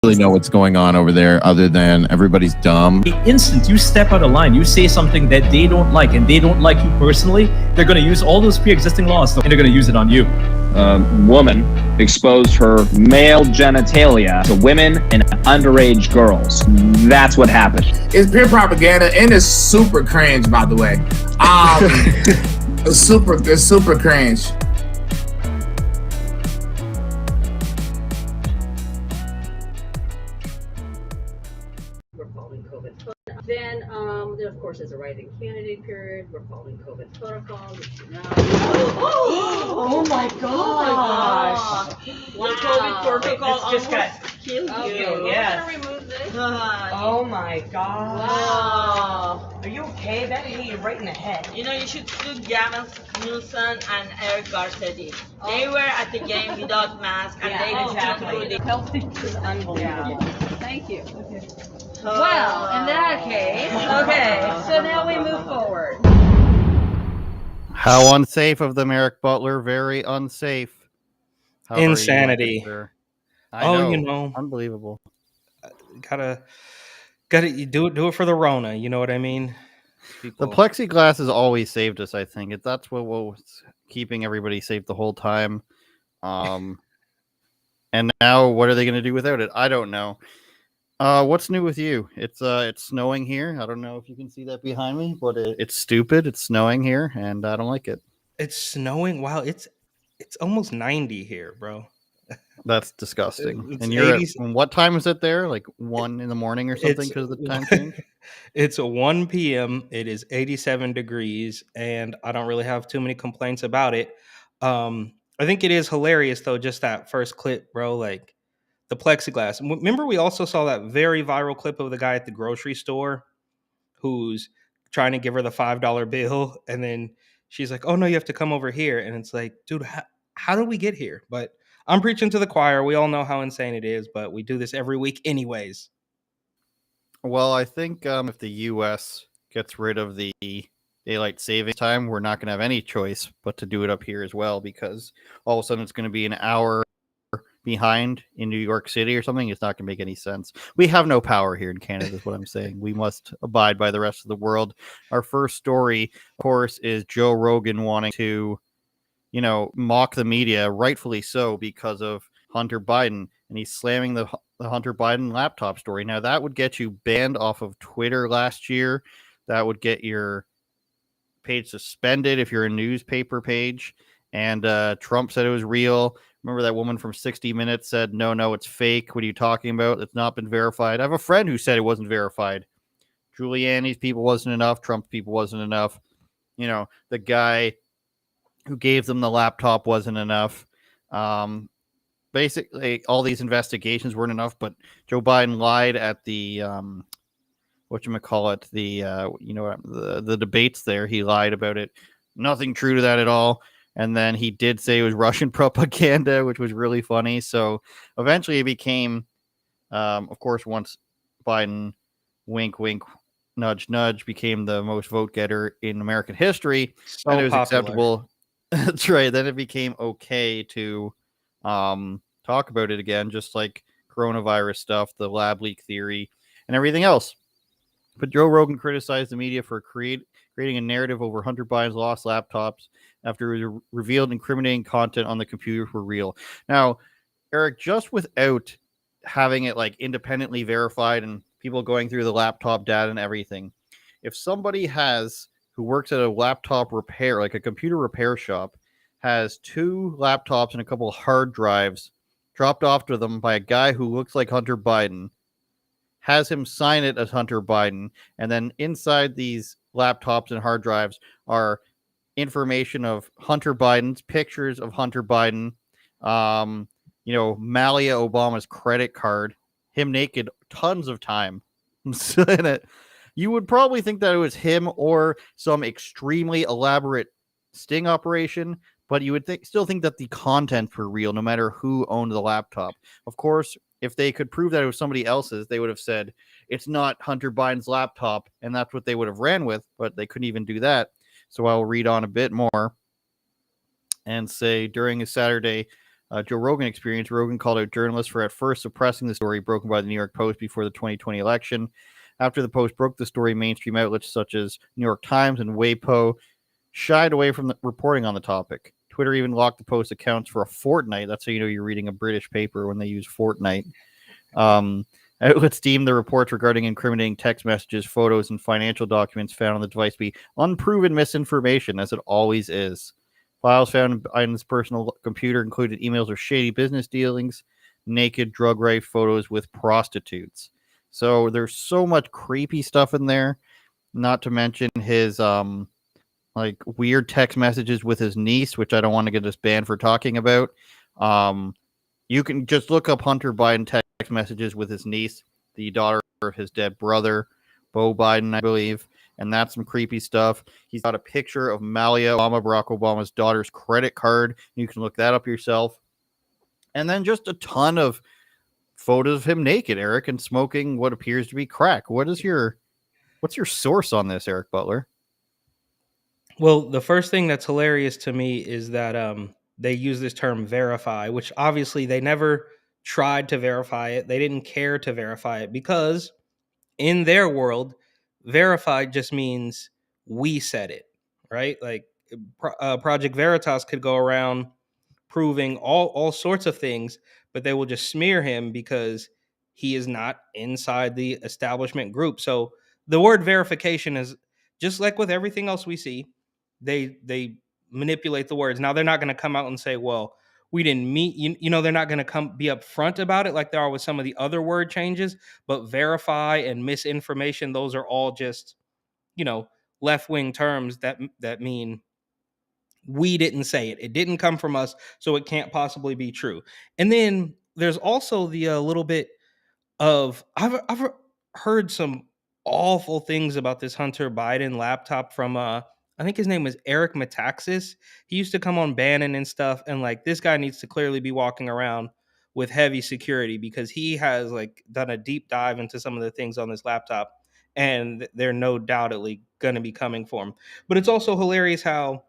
really know what's going on over there other than everybody's dumb. The instant you step out of line, you say something that they don't like and they don't like you personally, they're going to use all those pre-existing laws and they're going to use it on you. A woman exposed her male genitalia to women and underage girls. That's what happened. It's pure propaganda and it's super cringe, by the way. It's super cringe. We're following COVID. Then there of course is a write-in candidate period. We're following COVID protocol, which you know. Oh my gosh! Wow. The COVID protocol It's just almost killed you. Okay, Yes. we're gonna remove this. Oh my god! Wow. Are you okay? That hit you right in the head. You know, you should sue Gavin Newsom and Eric Garcetti. They were at the game without masks, and they exactly. the Healthy is unbelievable. Yeah. Thank you. Okay. Well, in that case, okay. So now we move forward. How unsafe of them, Eric Butler. Very unsafe. How Insanity. I know. You know, Unbelievable. gotta you do it for the Rona. You know what I mean? The plexiglass has always saved us. I think that's what was keeping everybody safe the whole time. And now what are they going to do without it? I don't know. What's new with you? It's snowing here. I don't know if you can see that behind me, but it's stupid. It's snowing here, and I don't like it. It's snowing. Wow, it's almost 90 here, bro. That's disgusting. It's And you're 80s. what time is it there? Like 1 in the morning or something because of the time change? It's 1 p.m. It is 87 degrees, and I don't really have too many complaints about it. I think it is hilarious though, just that first clip, bro. Like the plexiglass. Remember, we also saw that very viral clip of the guy at the grocery store who's trying to give her the $5 bill, and then she's like, "Oh no, you have to come over here." And it's like, dude, how did we get here? But I'm preaching to the choir. We all know how insane it is, but we do this every week anyways. Well, I think if the U.S. gets rid of the daylight savings time, we're not going to have any choice but to do it up here as well, because all of a sudden it's going to be an hour behind in New York City or something. It's not going to make any sense. We have no power here in Canada is what I'm saying. We must abide by the rest of the world. Our first story, of course, is Joe Rogan wanting to, mock the media, rightfully so, because of Hunter Biden, and he's slamming the Hunter Biden laptop story. Now, that would get you banned off of Twitter last year. That would get your page suspended if you're a newspaper page. And Trump said it was real. Remember that woman from 60 Minutes said, no, it's fake. What are you talking about? It's not been verified. I have a friend who said it wasn't verified. Giuliani's people wasn't enough. Trump's people wasn't enough. The guy who gave them the laptop wasn't enough. Basically, all these investigations weren't enough, but Joe Biden lied at the, the debates there. He lied about it. Nothing true to that at all. And then he did say it was Russian propaganda, which was really funny. So eventually it became, of course, once Biden, wink, wink, nudge, nudge, became the most vote getter in American history, and it was acceptable. That's right. Then it became okay to talk about it again, just like coronavirus stuff, the lab leak theory, and everything else. But Joe Rogan criticized the media for creating a narrative over Hunter Biden's lost laptops after it was revealed incriminating content on the computer were real. Now, Eric, just without having it like independently verified and people going through the laptop data and everything, if somebody who works at a laptop repair, like a computer repair shop, has 2 laptops and a couple of hard drives dropped off to them by a guy who looks like Hunter Biden, has him sign it as Hunter Biden, and then inside these laptops and hard drives are information of Hunter Biden's pictures of Hunter Biden, Malia Obama's credit card, him naked tons of time in it. You would probably think that it was him or some extremely elaborate sting operation, but you would still think that the contents were real, no matter who owned the laptop. Of course, if they could prove that it was somebody else's, they would have said it's not Hunter Biden's laptop, and that's what they would have ran with, but they couldn't even do that. So I'll read on a bit more and say during a Saturday Joe Rogan experience. Rogan called out journalists for at first suppressing the story broken by the New York Post before the 2020 election. After the Post broke the story, mainstream outlets such as New York Times and Weibo shied away from reporting on the topic. Twitter even locked the Post accounts for a fortnight. That's how you know you're reading a British paper when they use fortnight. Outlets deemed the reports regarding incriminating text messages, photos, and financial documents found on the device to be unproven misinformation, as it always is. Files found on his personal computer included emails of shady business dealings, naked drug rape photos with prostitutes. So there's so much creepy stuff in there, not to mention his like weird text messages with his niece, which I don't want to get us banned for talking about. You can just look up Hunter Biden text messages with his niece, the daughter of his dead brother, Beau Biden, I believe. And that's some creepy stuff. He's got a picture of Malia Obama, Barack Obama's daughter's credit card. You can look that up yourself. And then just a ton of photos of him naked, Eric, and smoking what appears to be crack. What's your source on this, Eric Butler? Well, the first thing that's hilarious to me is that they use this term verify, which obviously they never tried to verify it. They didn't care to verify it because in their world, verified just means we said it, right? Like Project Veritas could go around proving all sorts of things, but they will just smear him because he is not inside the establishment group. So the word verification is just like with everything else we see, they manipulate the words. Now they're not going to come out and say, well, we didn't meet you know, they're not going to come be upfront about it like there are with some of the other word changes, but verify and misinformation, those are all just, you know, left-wing terms that mean we didn't say it. It didn't come from us, so it can't possibly be true. And then there's also the little bit of I've heard some awful things about this Hunter Biden laptop from I think his name was Eric Metaxas. He used to come on Bannon and stuff, and like this guy needs to clearly be walking around with heavy security because he has like done a deep dive into some of the things on this laptop, and they're no doubtedly going to be coming for him. But it's also hilarious how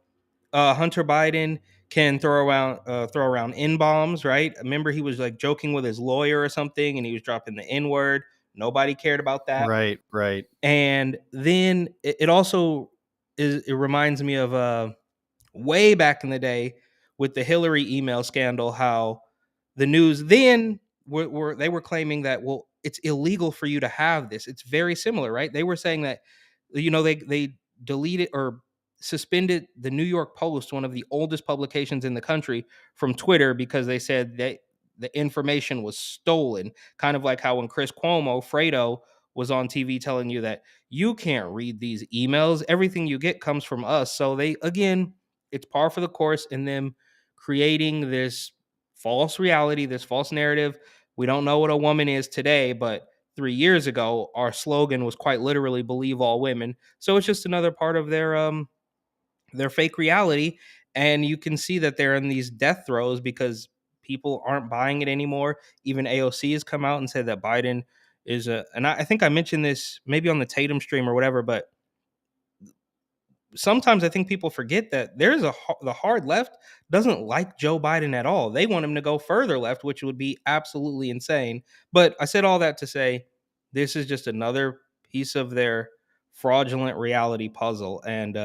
Hunter Biden can throw around N bombs, right? Remember, he was like joking with his lawyer or something, and he was dropping the N word. Nobody cared about that. Right. And then it also it reminds me of way back in the day with the Hillary email scandal, how the news then they were claiming that, well, it's illegal for you to have this. It's very similar, right? They were saying that, you know, they deleted or suspended the New York Post, one of the oldest publications in the country, from Twitter because they said that the information was stolen. Kind of like how when Chris Cuomo, Fredo, was on TV telling you that you can't read these emails. Everything you get comes from us. So they, again, it's par for the course in them creating this false reality, this false narrative. We don't know what a woman is today, but 3 years ago, our slogan was quite literally "Believe all women." So it's just another part of their fake reality, and you can see that they're in these death throes because people aren't buying it anymore. Even AOC has come out and said that Biden is and I think I mentioned this maybe on the Tatum stream or whatever, but sometimes I think people forget that the hard left doesn't like Joe Biden at all. They want him to go further left, which would be absolutely insane. But I said all that to say this is just another piece of their fraudulent reality puzzle, and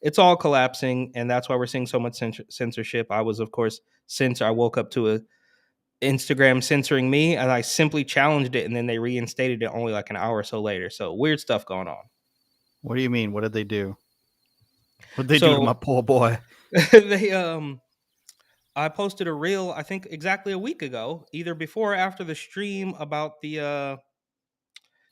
it's all collapsing, and that's why we're seeing so much censorship. I was, of course, I woke up to a Instagram censoring me, and I simply challenged it, and then they reinstated it only like an hour or so later. So weird stuff going on. What do you mean? What did they do? What did they do to my poor boy? I posted a reel, I think exactly a week ago, either before or after the stream, about the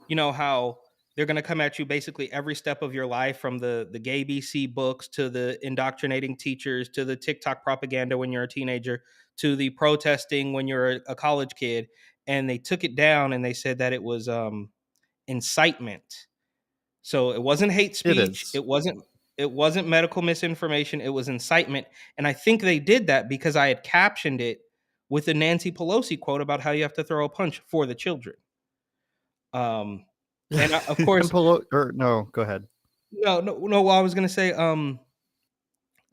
you know, how they're going to come at you basically every step of your life, from the gay BC books to the indoctrinating teachers to the TikTok propaganda when you're a teenager to the protesting when you're a college kid. And they took it down and they said that it was incitement. So it wasn't hate speech. It wasn't medical misinformation. It was incitement. And I think they did that because I had captioned it with a Nancy Pelosi quote about how you have to throw a punch for the children. And of course, no, go ahead. No. Well, I was gonna say,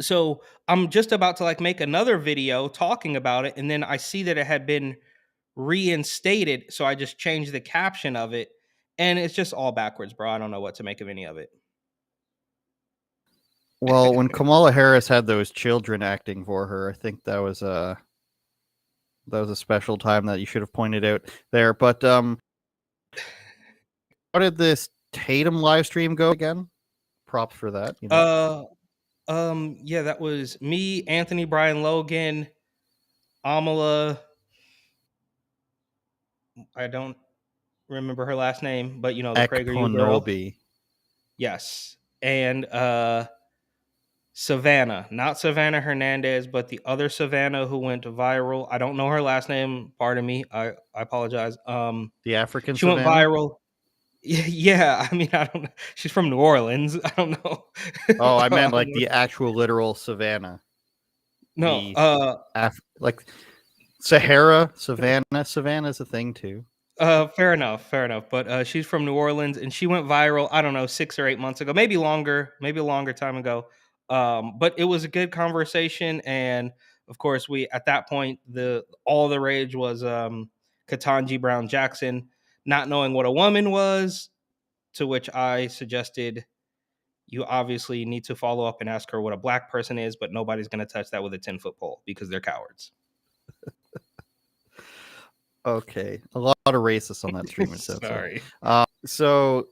So I'm just about to like make another video talking about it, and then I see that it had been reinstated, so I just changed the caption of it, and it's just all backwards, bro. I don't know what to make of any of it. Well, when Kamala Harris had those children acting for her, I think that was a special time that you should have pointed out there. But how did this Tatum live stream go again? Props for that. You know? Yeah, that was me, Anthony, Brian Logan, Amala. I don't remember her last name, but you know, the PragerU girl. Ekponobi. Yes. And Savannah, not Savannah Hernandez, but the other Savannah who went viral. I don't know her last name. Pardon me. I apologize. The African She Savannah? went viral. Yeah, I mean, I don't know. She's from New Orleans. I don't know. Oh, I meant like the actual literal Savannah. No, like Sahara, Savannah. Savannah's a thing too. fair enough. But she's from New Orleans, and she went viral, I don't know, 6 or 8 months ago, maybe longer, maybe a longer time ago. But it was a good conversation, and of course, we at that point all the rage was Ketanji Brown Jackson not knowing what a woman was, to which I suggested you obviously need to follow up and ask her what a black person is, but nobody's going to touch that with a 10-foot pole because they're cowards. Okay, a lot of racists on that stream. Sorry. So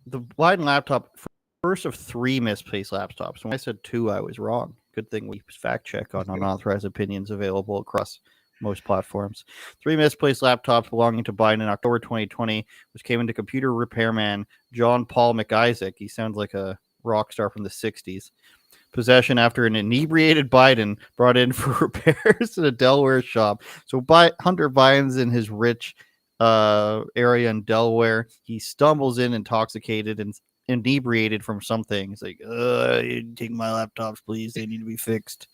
the Biden laptop, first of 3 misplaced laptops. When I said 2, I was wrong. Good thing we fact check on unauthorized opinions available across most platforms. 3 misplaced laptops belonging to Biden in October 2020, which came into computer repairman John Paul McIsaac. He sounds like a rock star from the 60s. Possession after an inebriated Biden brought in for repairs at a Delaware shop. So Hunter Biden's in his rich area in Delaware. He stumbles in intoxicated and inebriated from something. He's like, take my laptops, please. They need to be fixed.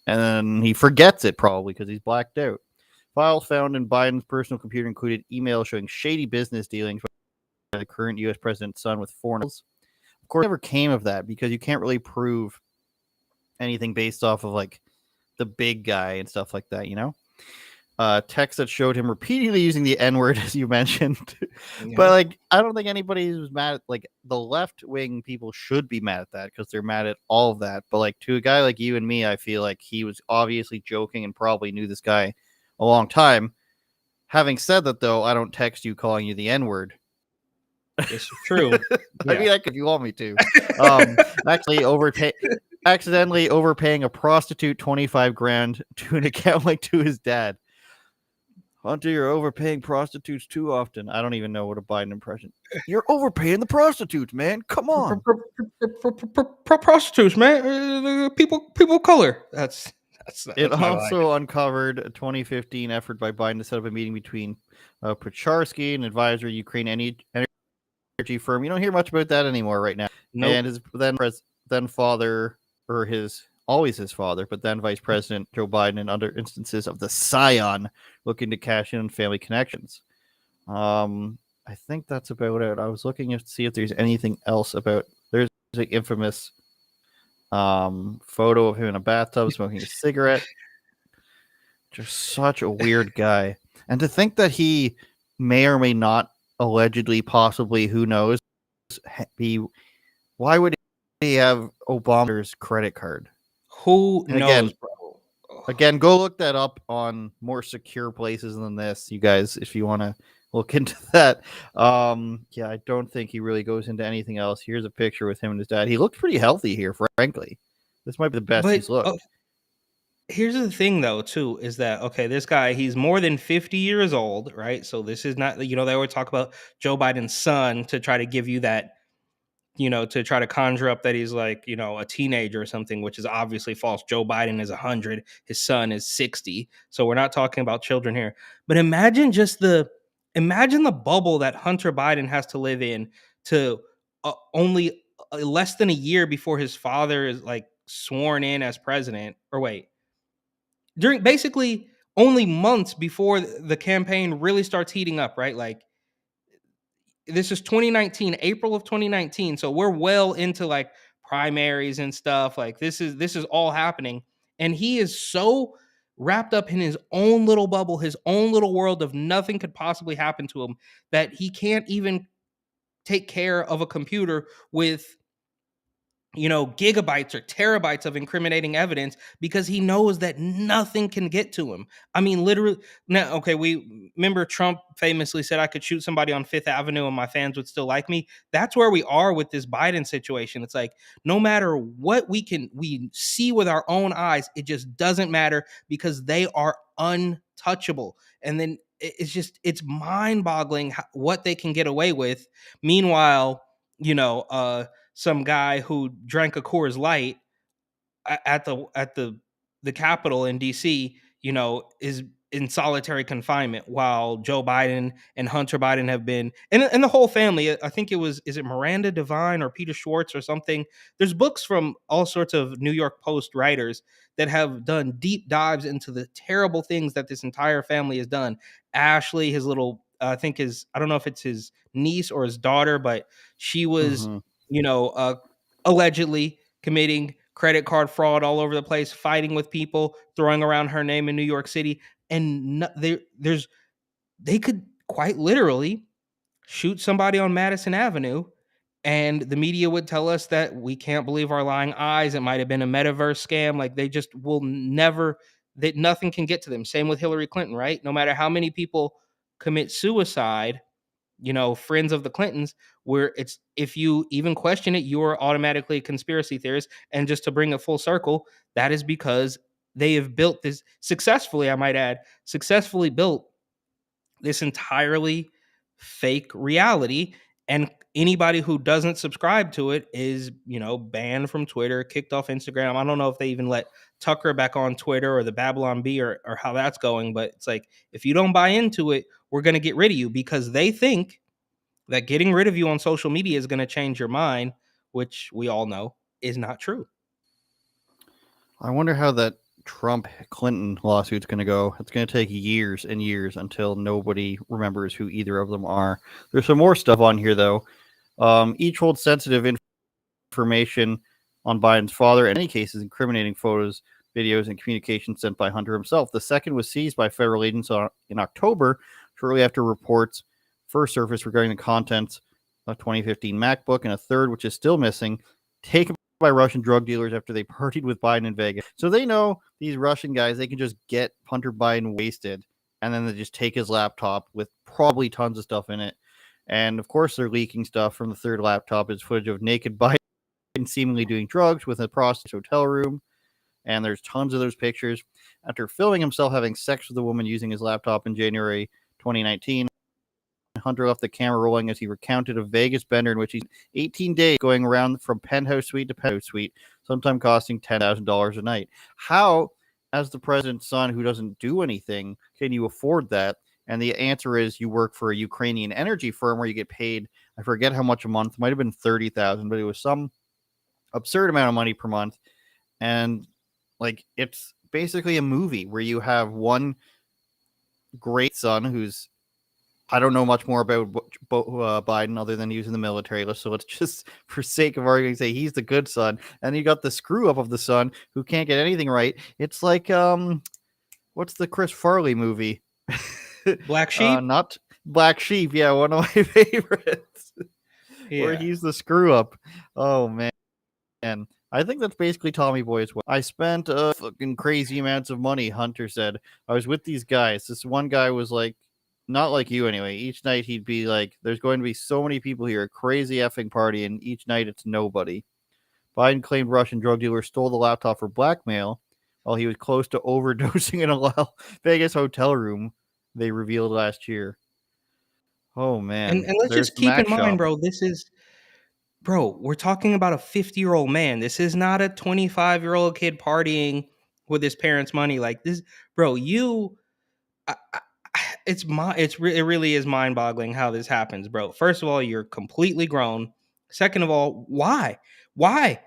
And then he forgets it probably because he's blacked out. Files found in Biden's personal computer included emails showing shady business dealings by the current U.S. president's son with foreigners. Of course, it never came of that because you can't really prove anything based off of like the big guy and stuff like that, you know? Text that showed him repeatedly using the N-word, as you mentioned. Yeah. But like, I don't think anybody was mad at, like, the left-wing people should be mad at that because they're mad at all of that. But like, to a guy like you and me, I feel like he was obviously joking and probably knew this guy a long time. Having said that, though, I don't text you calling you the N-word. It's true. Yeah. I mean, if you want me to. Accidentally overpaying a prostitute $25,000 to an account like to his dad. Hunter, you're overpaying prostitutes too often. I don't even know what a Biden impression. You're overpaying the prostitutes, man. Come on. Prostitutes, man. People of color. That's it also uncovered a 2015 effort by Biden to set up a meeting between Procharsky, an advisor, Ukraine energy firm. You don't hear much about that anymore right now. Nope. And his then father, or always his father, but then Vice President Joe Biden, and other instances of the scion looking to cash in on family connections. I think that's about it. I was looking to see if there's anything else about. There's an infamous photo of him in a bathtub smoking a cigarette. Just such a weird guy. And to think that he may or may not allegedly, possibly, who knows, why would he have Obama's credit card? Who knows, bro? Again, go look that up on more secure places than this, you guys, if you want to look into that. Yeah, I don't think he really goes into anything else. Here's a picture with him and his dad. He looked pretty healthy here, frankly. This might be the best he's looked. Here's the thing, though, too, is that, okay, this guy, he's more than 50 years old, right? So this is not, they always talk about Joe Biden's son to try to give you that, to try to conjure up that he's like, a teenager or something, which is obviously false. Joe Biden is 100. His son is 60. So we're not talking about children here. But imagine the bubble that Hunter Biden has to live in to only less than a year before his father is like sworn in as president. Or wait, during basically only months before the campaign really starts heating up, right? Like, this is 2019, April of 2019. So we're well into like primaries and stuff. Like this is all happening, and he is so wrapped up in his own little bubble, his own little world of nothing could possibly happen to him, that he can't even take care of a computer with gigabytes or terabytes of incriminating evidence because he knows that nothing can get to him. I mean, literally. Now, okay, we remember Trump famously said I could shoot somebody on Fifth Avenue and my fans would still like me. That's where we are with this Biden situation. It's like no matter what we see with our own eyes, it just doesn't matter because they are untouchable. And then it's mind-boggling what they can get away with. Meanwhile, some guy who drank a Coors Light at the Capitol in DC, is in solitary confinement while Joe Biden and Hunter Biden have been, and the whole family. I think is it Miranda Devine or Peter Schwartz or something? There's books from all sorts of New York Post writers that have done deep dives into the terrible things that this entire family has done. Ashley, his little, I don't know if it's his niece or his daughter, but she was, allegedly committing credit card fraud all over the place, fighting with people, throwing around her name in New York City. And they could quite literally shoot somebody on Madison Avenue, and the media would tell us that we can't believe our lying eyes. It might have been a metaverse scam. Like they just will never, that nothing can get to them. Same with Hillary Clinton, right? No matter how many people commit suicide, friends of the Clintons, where it's, if you even question it, you are automatically a conspiracy theorist. And just to bring it full circle, that is because they have built this successfully, I might add, successfully built this entirely fake reality. And anybody who doesn't subscribe to it is, banned from Twitter, kicked off Instagram. I don't know if they even let Tucker back on Twitter or the Babylon Bee or how that's going, but it's like, if you don't buy into it, we're going to get rid of you, because they think that getting rid of you on social media is going to change your mind, which we all know is not true. I wonder how that Trump Clinton lawsuit's going to go. It's going to take years and years until nobody remembers who either of them are. There's some more stuff on here, though. Each holds sensitive information on Biden's father, and in many cases, incriminating photos, videos, and communications sent by Hunter himself. The second was seized by federal agents in October, shortly after reports first surfaced regarding the contents of 2015 MacBook, and a third, which is still missing, taken by Russian drug dealers after they partied with Biden in Vegas. So they know, these Russian guys, they can just get Hunter Biden wasted, and then they just take his laptop with probably tons of stuff in it. And of course, they're leaking stuff from the third laptop. Is footage of naked Biden seemingly doing drugs with a prostitute's hotel room. And there's tons of those pictures. After filming himself having sex with a woman using his laptop in January 2019, Hunter left the camera rolling as he recounted a Vegas bender in which he's 18 days going around from penthouse suite to penthouse suite, sometime costing $10,000 a night. How, as the president's son who doesn't do anything, can you afford that? And the answer is you work for a Ukrainian energy firm where you get paid, I forget how much a month, it might have been $30,000, but it was some absurd amount of money per month. And like, it's basically a movie where you have one great son who's, I don't know much more about Biden other than he was in the military. So let's just, for sake of arguing, say he's the good son. And you got the screw up of the son who can't get anything right. It's like, what's the Chris Farley movie? Black Sheep? Not Black Sheep. Yeah, one of my favorites. Yeah. Where he's the screw up. Oh, man. And I think that's basically Tommy Boy as well. I spent fucking crazy amounts of money, Hunter said. I was with these guys. This one guy was like, not like you anyway. Each night he'd be like, there's going to be so many people here, a crazy effing party, and each night it's nobody. Biden claimed Russian drug dealers stole the laptop for blackmail while he was close to overdosing in a Vegas hotel room, they revealed last year. Oh, man. And let's just keep in mind, bro, we're talking about a 50-year-old man. This is not a 25-year-old kid partying with his parents' money. Like this, bro, it really is mind-boggling how this happens, bro. First of all, you're completely grown. Second of all, why? I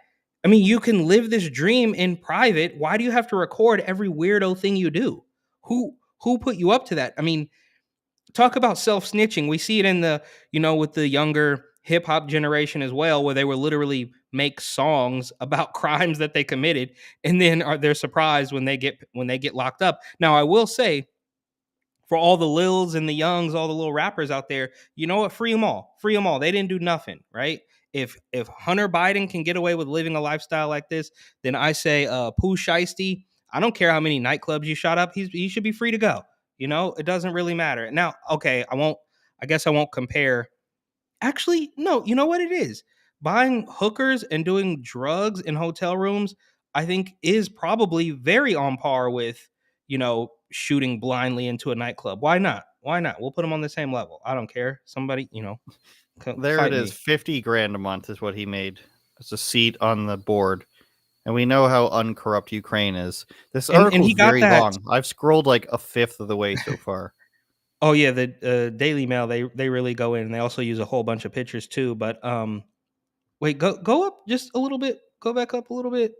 mean, you can live this dream in private. Why do you have to record every weirdo thing you do? Who put you up to that? I mean, talk about self-snitching. We see it in the, with the younger hip hop generation as well, where they would literally make songs about crimes that they committed, and then they're surprised when they get locked up. Now, I will say, for all the Lils and the Youngs, all the little rappers out there, you know what? Free them all. Free them all. They didn't do nothing, right? If Hunter Biden can get away with living a lifestyle like this, then I say Pooh Shiesty, I don't care how many nightclubs you shot up, he should be free to go. You know, it doesn't really matter. Now, okay, I guess I won't compare. Actually, no, you know what it is? Buying hookers and doing drugs in hotel rooms, I think, is probably very on par with, shooting blindly into a nightclub. Why not? Why not? We'll put them on the same level. I don't care. Somebody, There it fight is. me. 50 grand a month is what he made as a seat on the board. And we know how uncorrupt Ukraine is. This And article he is got very that. long. I've scrolled like a fifth of the way so far. Oh yeah, the Daily Mail, they really go in. And they also use a whole bunch of pictures too. But wait, go up just a little bit. Go back up a little bit.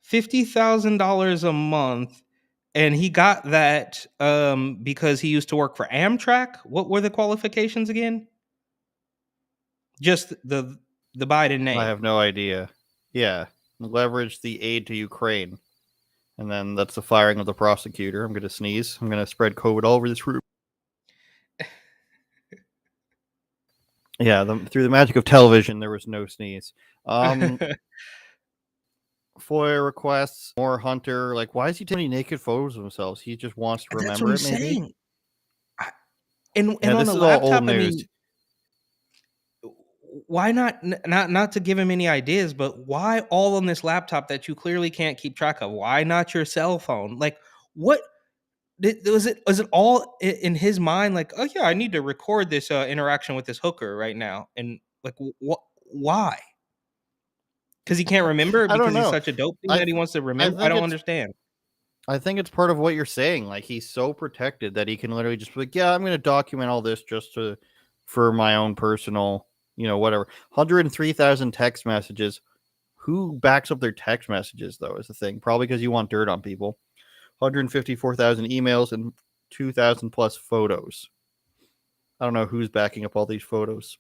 $50,000 a month, and he got that because he used to work for Amtrak. What were the qualifications again? Just the Biden name. I have no idea. Yeah. Leverage the aid to Ukraine. And then that's the firing of the prosecutor. I'm going to sneeze. I'm going to spread COVID all over this room. Yeah, through the magic of television, there was no sneeze. FOIA requests, more Hunter. Like, why is he taking naked photos of himself? He just wants to That's remember what I'm it, maybe? saying. And Yeah, on this the is all old laptop, I news. mean, why not to give him any ideas, but why all on this laptop that you clearly can't keep track of? Why not your cell phone? Like, what was it all in his mind? Like, oh yeah, I need to record this interaction with this hooker right now, and like, what? Why? Because he can't remember? I don't Because he's know. such a dope thing I that he wants to remember? I think don't it's understand. I think it's part of what you're saying. Like, he's so protected that he can literally just be like, yeah, I'm going to document all this just for my own personal, whatever. 103,000 text messages. Who backs up their text messages, though, is the thing. Probably because you want dirt on people. 154,000 emails and 2,000 plus photos. I don't know who's backing up all these photos.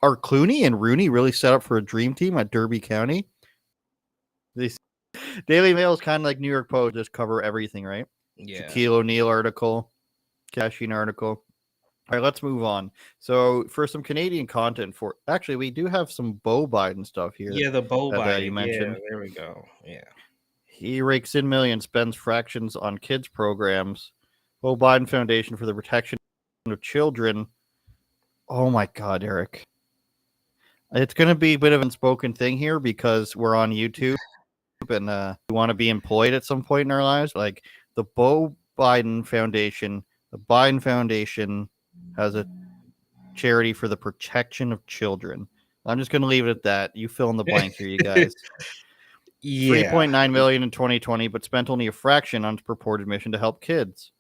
Are Clooney and Rooney really set up for a dream team at Derby County? These Daily Mail is kind of like New York Post, just cover everything, right? Yeah. Shaquille O'Neal article, Cashin article. All right, let's move on. So for some Canadian content, actually, we do have some Beau Biden stuff here. Yeah, the Beau Biden. You mentioned. Yeah, there we go. Yeah. He rakes in millions, spends fractions on kids programs. Beau Biden Foundation for the Protection of Children. Oh my God, Eric. It's going to be a bit of an unspoken thing here because we're on YouTube and we want to be employed at some point in our lives. Like the Beau Biden Foundation, the Biden Foundation has a charity for the protection of children. I'm just going to leave it at that. You fill in the blank here, you guys. Yeah. 3.9 million in 2020, but spent only a fraction on its purported mission to help kids.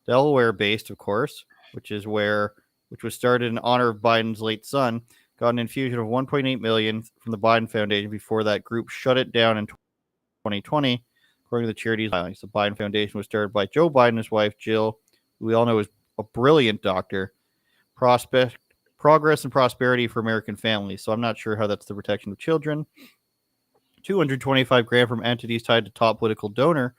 Delaware based, of course, which was started in honor of Biden's late son, got an infusion of 1.8 million from the Biden Foundation before that group shut it down in 2020, according to the charity's filings. The Biden Foundation was started by Joe Biden and his wife Jill, who we all know is a brilliant doctor. Progress and prosperity for American families. So I'm not sure how that's the protection of children. 225 grand from entities tied to top political donor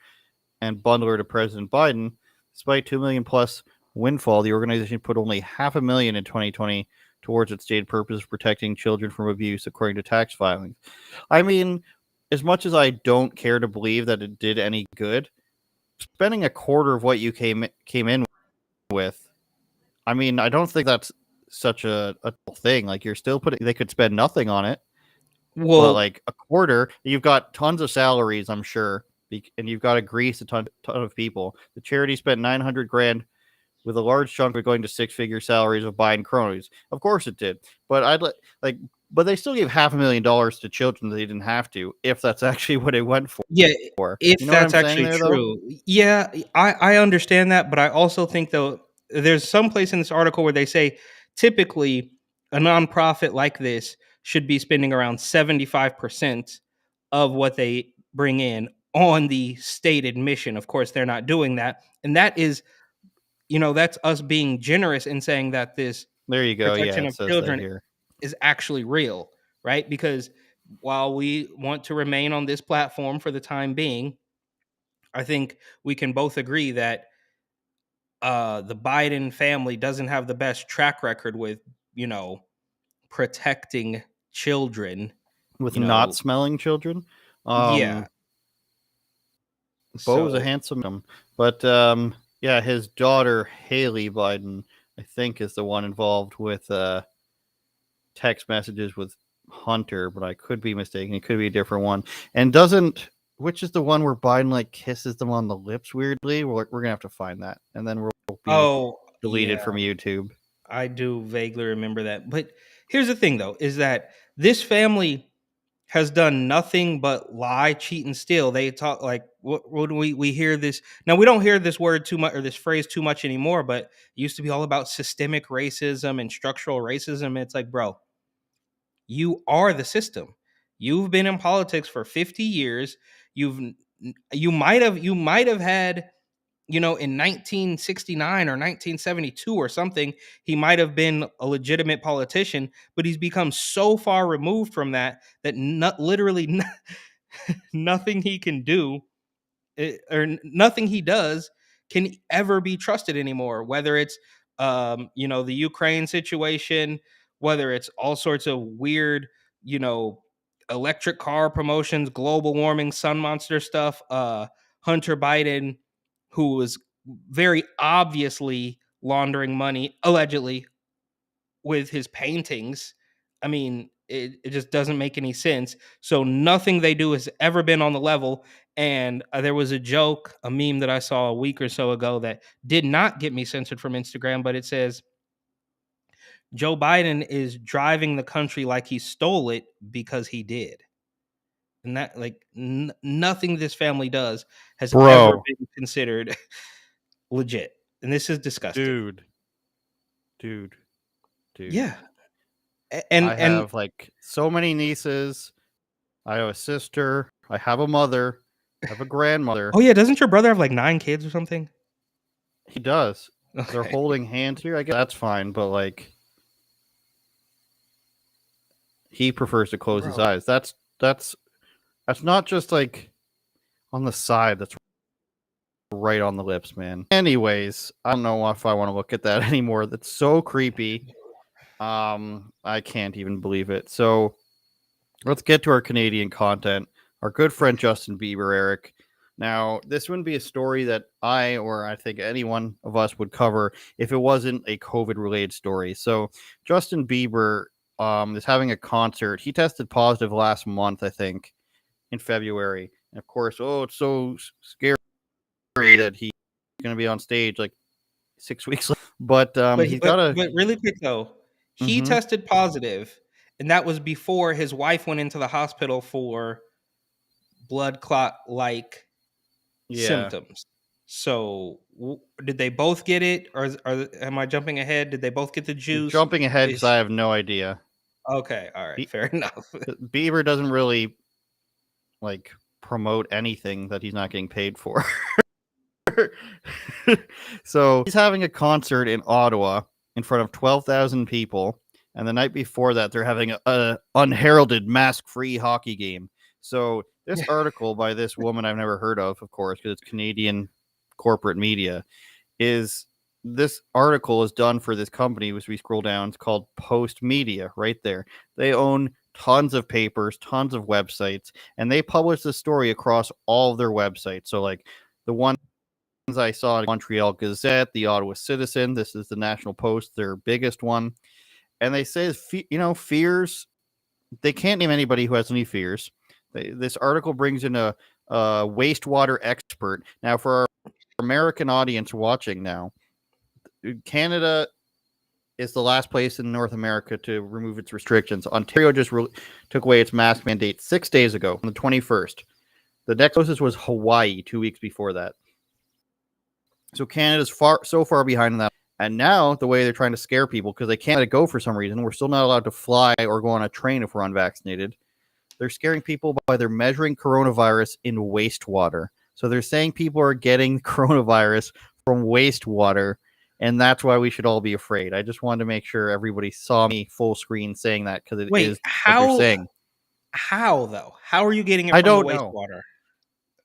and bundler to President Biden. Despite 2 million plus windfall, the organization put only $500,000 in 2020 towards its stated purpose of protecting children from abuse, according to tax filings. I mean, as much as I don't care to believe that it did any good, spending a quarter of what you came in with, I mean, I don't think that's such a thing. Like, you're still they could spend nothing on it. Well, but like a quarter, you've got tons of salaries, I'm sure, and you've got to grease a ton of people. The charity spent 900 grand, with a large chunk of going to six-figure salaries of Biden cronies. Of course it did, but but they still gave $500,000 to children that they didn't have to, if that's actually what it went for. Yeah, if you know that's what I'm saying actually there, true. Though? Yeah, I understand that, but I also think though there's some place in this article where they say typically a nonprofit like this should be spending around 75% of what they bring in on the stated mission. Of course, they're not doing that, and that is, that's us being generous in saying that this There you go. Yeah, protection it of says that children here. is actually real, right? Because while we want to remain on this platform for the time being, I think we can both agree that the Biden family doesn't have the best track record with, protecting children. With You not know, smelling children. yeah. Bo's a So, handsome, but yeah, his daughter Haley Biden, I think, is the one involved with text messages with Hunter, but I could be mistaken. It could be a different one. And which is the one where Biden like kisses them on the lips weirdly? We're gonna have to find that, and then we'll be oh deleted yeah, from YouTube. I do vaguely remember that. But here's the thing, though, is that this family has done nothing but lie, cheat, and steal. They talk like what do we hear this now? We don't hear this word too much or this phrase too much anymore. But it used to be all about systemic racism and structural racism. It's like, bro, you are the system. You've been in politics for 50 years. You might have had, in 1969 or 1972 or something, he might have been a legitimate politician, but he's become so far removed from that literally nothing he can do, nothing he does can ever be trusted anymore. Whether it's the Ukraine situation, whether it's all sorts of weird, you know, electric car promotions, global warming, sun monster stuff, Hunter Biden, who was very obviously laundering money, allegedly, with his paintings. I mean, it just doesn't make any sense. So nothing they do has ever been on the level. And there was a joke, a meme that I saw a week or so ago that did not get me censored from Instagram, but it says Joe Biden is driving the country like he stole it because he did. And that, like, nothing this family does has ever Bro, been considered legit. And this is disgusting. dude. Yeah. And I have like so many nieces. I have a sister. I have a mother. I have a grandmother. oh yeah, doesn't your brother have like 9 kids or something? He does. They're Okay. holding hands here. I guess that's fine, but like he prefers to close his Bro. eyes. That's not just like on the side. That's right on the lips, man. Anyways, I don't know if I want to look at that anymore. That's so creepy. I can't even believe it. So let's get to our Canadian content. Our good friend Justin Bieber, Eric. Now, this wouldn't be a story that I think any one of us would cover if it wasn't a COVID-related story. So, Justin Bieber is having a concert. He tested positive last month, I think, in February. And of course, it's so scary that he's going to be on stage like 6 weeks later. But he's got a. But really quick though, he Mhm. tested positive, and that was before his wife went into the hospital for blood clot like Yeah. symptoms. So did they both get it, or am I jumping ahead? Did they both get the You're juice? jumping ahead because I have no idea. Okay, all right, Be- fair enough. Bieber doesn't really like promote anything that he's not getting paid for. So he's having a concert in Ottawa in front of 12,000 people, and the night before that they're having a unheralded mask-free hockey game. So this article by this woman I've never heard of course, because it's Canadian corporate media, is this article is done for this company, which we scroll down, it's called Post Media right there. They own tons of papers, tons of websites, and they publish the story across all of their websites. So like the ones I saw in Montreal Gazette, the Ottawa Citizen, this is the National Post, their biggest one. And they say, fears, they can't name anybody who has any fears. This article brings in a wastewater expert. Now, for our American audience watching now, Canada is the last place in North America to remove its restrictions. Ontario just took away its mask mandate 6 days ago, on the 21st. The next closest was Hawaii 2 weeks before that. So Canada's so far behind in that. And now the way they're trying to scare people, because they can't let it go for some reason, we're still not allowed to fly or go on a train if we're unvaccinated. They're scaring people by they're measuring coronavirus in wastewater. So they're saying people are getting coronavirus from wastewater, and that's why we should all be afraid. I just wanted to make sure everybody saw me full screen saying that, because it Wait, is what they're saying. How though? How are you getting it I from the don't know. wastewater?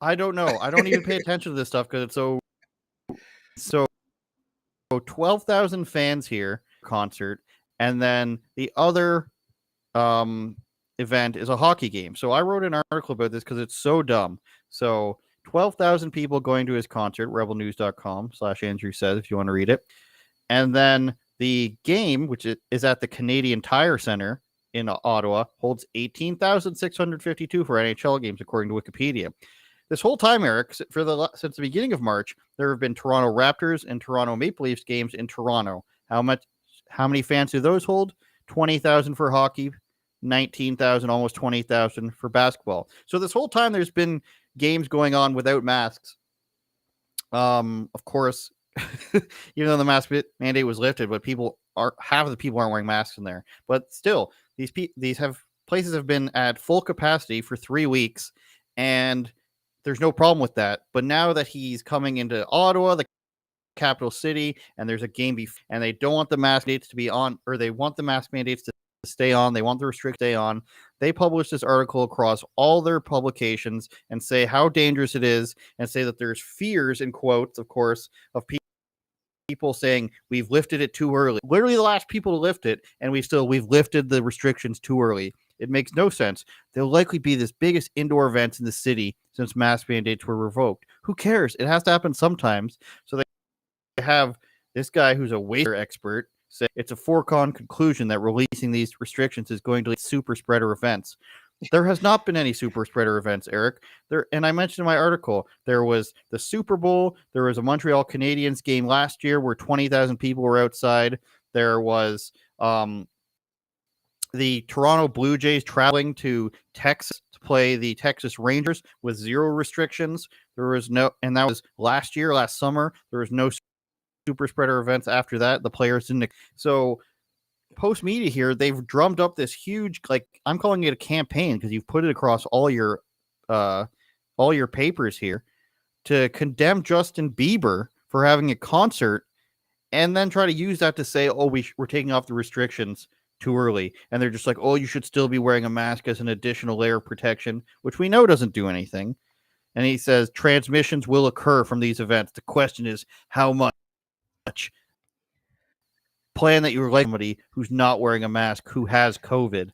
I don't know. I don't even pay attention to this stuff because it's so 12,000 fans here concert, and then the other event is a hockey game. So I wrote an article about this because it's so dumb. So 12,000 people going to his concert, rebelnews.com/Andrew says if you want to read it. And then the game, which is at the Canadian Tire Center in Ottawa, holds 18,652 for NHL games, according to Wikipedia. This whole time, Eric, since the beginning of March, there have been Toronto Raptors and Toronto Maple Leafs games in Toronto. How many fans do those hold? 20,000 for hockey, 19,000, almost 20,000 for basketball. So this whole time, there's been games going on without masks. Of course, even though the mask mandate was lifted, but half of the people aren't wearing masks in there. But still, these places have been at full capacity for 3 weeks, and there's no problem with that. But now that he's coming into Ottawa, the capital city, and there's a game and they don't want the mask mandates to be on, or they want the mask mandates to stay on. They want the restrictions to stay on. They publish this article across all their publications and say how dangerous it is, and say that there's fears, in quotes, of course, of people saying we've lifted it too early. Literally the last people to lift it, and we've lifted the restrictions too early. It makes no sense. There'll likely be this biggest indoor event in the city since mask mandates were revoked. Who cares? It has to happen sometimes. So they have this guy who's a waster expert say it's a foregone conclusion that releasing these restrictions is going to lead to super spreader events. There has not been any super spreader events, Eric. And I mentioned in my article, there was the Super Bowl. There was a Montreal Canadiens game last year where 20,000 people were outside. There was the Toronto Blue Jays traveling to Texas to play the Texas Rangers with 0 restrictions. And that was last summer. There was no super spreader events after that. The players didn't. So Post Media here, they've drummed up this huge, I'm calling it a campaign because you've put it across all your papers here to condemn Justin Bieber for having a concert, and then try to use that to say, oh, we're taking off the restrictions too early. And they're just like, oh, you should still be wearing a mask as an additional layer of protection, which we know doesn't do anything. And he says transmissions will occur from these events. The question is how much. Plan that you were like somebody who's not wearing a mask who has COVID.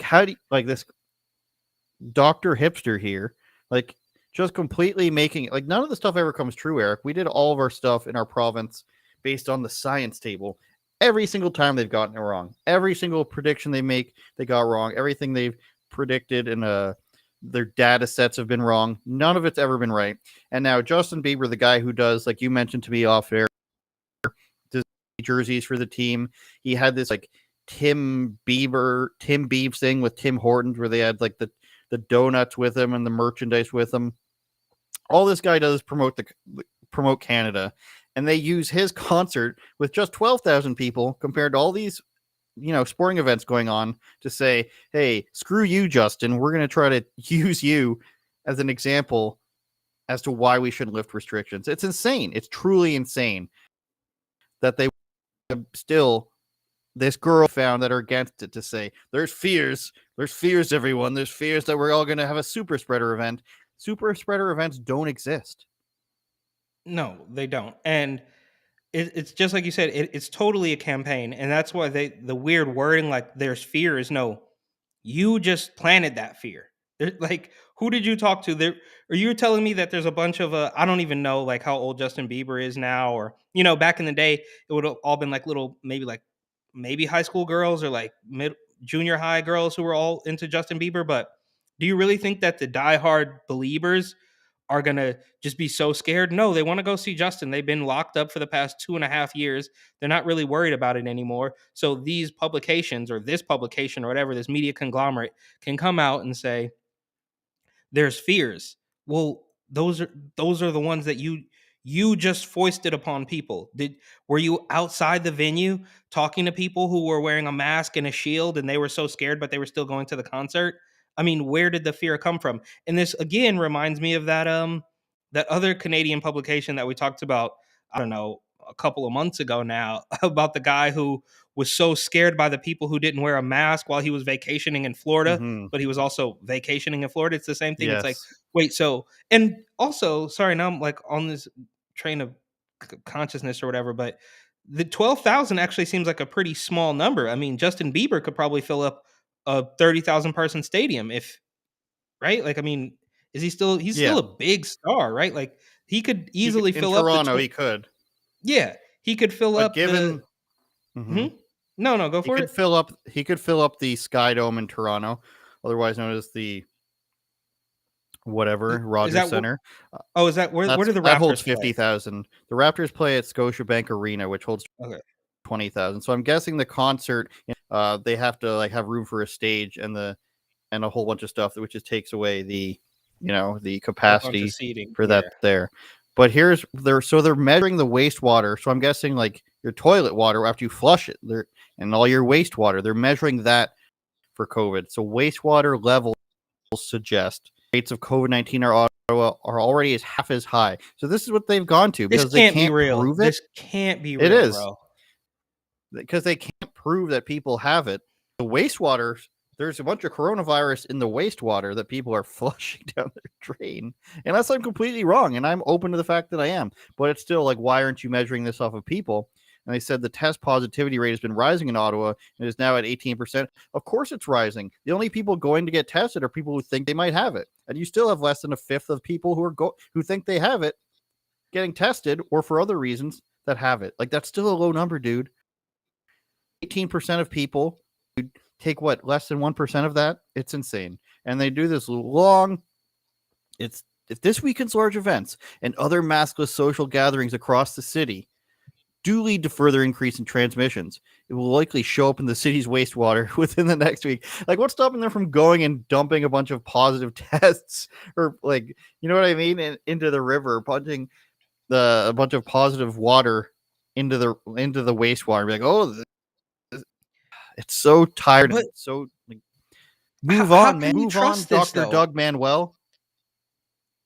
How do you, this Dr. Hipster here, just completely making it none of the stuff ever comes true, Eric. We did all of our stuff in our province based on the science table. Every single time they've gotten it wrong. Every single prediction they make, they got wrong. Everything they've predicted in their data sets have been wrong. None of it's ever been right. And now Justin Bieber, the guy who does, like you mentioned to me off air, jerseys for the team. He had this Tim Biebs thing with Tim Hortons where they had the donuts with him and the merchandise with him. All this guy does is promote Canada, and they use his concert with just 12,000 people compared to all these sporting events going on to say, hey, screw you, Justin. We're going to try to use you as an example as to why we shouldn't lift restrictions. It's insane. It's truly insane that they still, this girl found that are against it to say there's fears, everyone. There's fears that we're all going to have a super spreader event. Super spreader events don't exist. No, they don't. And it's just like you said, it's totally a campaign. And that's why the weird wording, there's fears. No, you just planted that fear. Who did you talk to? Are you telling me that there's a bunch of I don't even know how old Justin Bieber is now, or back in the day it would have all been little maybe high school girls or junior high girls who were all into Justin Bieber. But do you really think that the diehard believers are gonna just be so scared? No, they want to go see Justin. They've been locked up for the past 2.5 years. They're not really worried about it anymore. So these publications, or this publication or whatever, this media conglomerate, can come out and say there's fears. Well, those are the ones that you just foisted upon people. Were you outside the venue talking to people who were wearing a mask and a shield and they were so scared but they were still going to the concert? I mean, where did the fear come from? And this again reminds me of that other Canadian publication that we talked about, I don't know, a couple of months ago now about the guy who was so scared by the people who didn't wear a mask while he was vacationing in Florida, Mhm. but he was also vacationing in Florida. It's the same thing. It's like, Yes. wait, so, and also, sorry, now I'm like on this train of consciousness or whatever, but the 12,000 actually seems like a pretty small number. I mean, Justin Bieber could probably fill up a 30,000 person stadium if, right? Like, I mean, he's still Yeah. a big star, right? Like, he could He could, easily in fill up Toronto, he could. yeah, he could fill But up the, given Mhm. hmm? No, go He for could it. fill up the Sky Dome in Toronto, otherwise known as the whatever, Is Rogers that Center. oh, is that where do the That holds Raptors play? 50,000. The Raptors play at Scotiabank Arena, which holds Okay. 20,000. So I'm guessing the concert, they have to like have room for a stage and a whole bunch of stuff, which just takes away the A bunch of capacity seating. for Yeah. that there. But they're measuring the wastewater. So I'm guessing like your toilet water after you flush it, and all your wastewater, they're measuring that for COVID. So wastewater levels suggest rates of COVID-19 are already half as high. So this is what they've gone to This because they can't be can't real. prove it. This can't be It real, is bro. because they can't prove that people have it. The wastewater, there's a bunch of coronavirus in the wastewater that people are flushing down their drain. Unless I'm completely wrong, and I'm open to the fact that I am. But it's still like, why aren't you measuring this off of people? And they said the test positivity rate has been rising in Ottawa and is now at 18%. Of course it's rising. The only people going to get tested are people who think they might have it. And you still have less than a fifth of people who think they have it getting tested or for other reasons that have it. Like, that's still a low number, dude. 18% of people take what, less than 1% of that? It's insane. And they do this long, if this weekend's large events and other maskless social gatherings across the city do lead to further increase in transmissions, it will likely show up in the city's wastewater within the next week. Like, what's stopping them from going and dumping a bunch of positive tests or, like, you know what I mean, into the river, punching a bunch of positive water into the wastewater? Be like, oh, it's so tired and But it's so like, how, move how on, can man. we Move on, trust this Dr. though? Doug Manuel.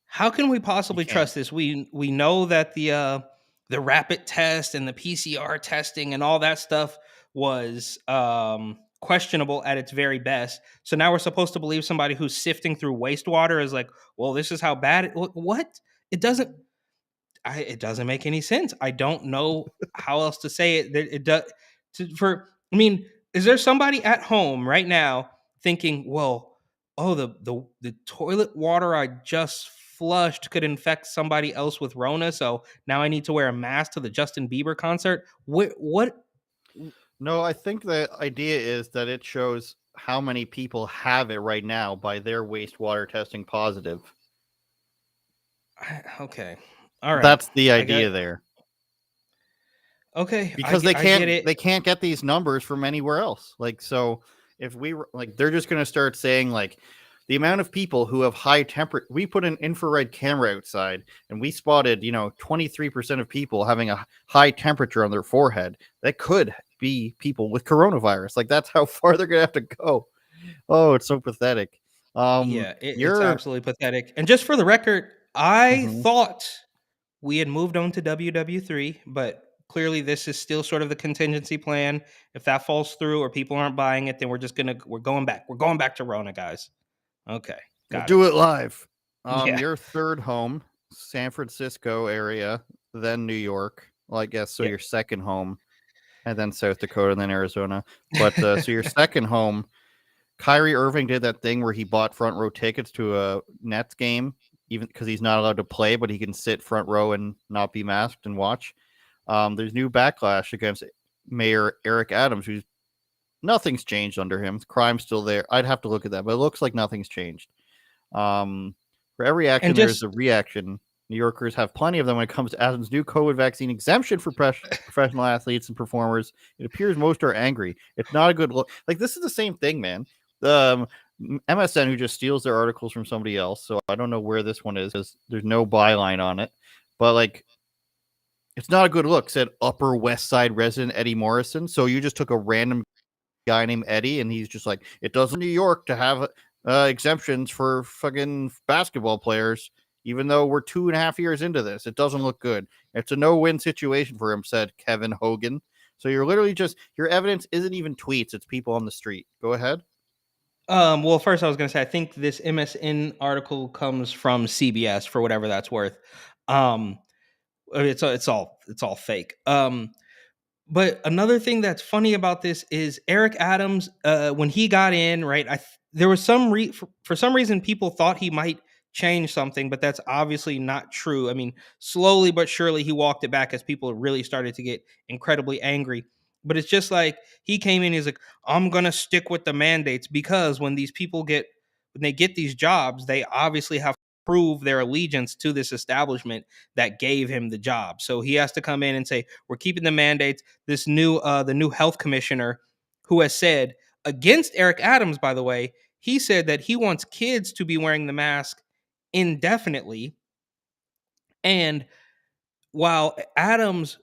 How can we You possibly can't. trust this? We know that the rapid test and the PCR testing and all that stuff was questionable at its very best. So now we're supposed to believe somebody who's sifting through wastewater is like, well, this is how bad it. What? It doesn't. It doesn't make any sense. I don't know how else to say it. It does. I mean, is there somebody at home right now thinking, well, oh, the toilet water I just flushed could infect somebody else with Rona, so now I need to wear a mask to the Justin Bieber concert? What? No, I think the idea is that it shows how many people have it right now by their wastewater testing positive. Okay, all right. That's the I idea got, there. okay, Because I get it. they can't get these numbers from anywhere else. Like, so if we were like, they're just going to start saying like the amount of people who have high temperature, we put an infrared camera outside and we spotted 23% of people having a high temperature on their forehead. That could be people with coronavirus. Like, that's how far they're gonna have to go. Oh, it's so pathetic. Yeah, it's You're absolutely pathetic. And just for the record, I Mhm. thought we had moved on to WW3, but clearly this is still sort of the contingency plan. If that falls through or people aren't buying it, then we're going back. We're going back to Rona, guys. Okay, We'll got it. do it live. Yeah. Your third home, San Francisco area, then New York. Well, I guess so. Yeah. Your second home, and then South Dakota, and then Arizona. But so your second home, Kyrie Irving did that thing where he bought front row tickets to a Nets game, even because he's not allowed to play, but he can sit front row and not be masked and watch. There's new backlash against Mayor Eric Adams, who's nothing's changed under him. Crime's still there. I'd have to look at that, but it looks like nothing's changed. For every action, there's a reaction. New Yorkers have plenty of them when it comes to Adams' new COVID vaccine exemption for professional athletes and performers. It appears most are angry. It's not a good look. Like, this is the same thing, man. The MSN, who just steals their articles from somebody else. So I don't know where this one is because there's no byline on it. But like, it's not a good look, said Upper West Side resident Eddie Morrison. So you just took a random guy named Eddie, and he's just like, it doesn't New York to have exemptions for fucking basketball players. Even though we're 2.5 years into this, it doesn't look good. It's a no-win situation for him, said Kevin Hogan. So you're literally just, your evidence isn't even tweets, it's people on the street. Go ahead. Well, first I was going to say I think this MSN article comes from CBS for whatever that's worth. It's all fake. But another thing that's funny about this is Eric Adams, when he got in, right? There was for some reason people thought he might change something, but that's obviously not true. I mean, slowly but surely he walked it back as people really started to get incredibly angry. But it's just like he came in, he's like, I'm gonna stick with the mandates because when they get these jobs, they obviously have to prove their allegiance to this establishment that gave him the job. So he has to come in and say, we're keeping the mandates. The new health commissioner who has said against Eric Adams, by the way, he said that he wants kids to be wearing the mask indefinitely. And while Adams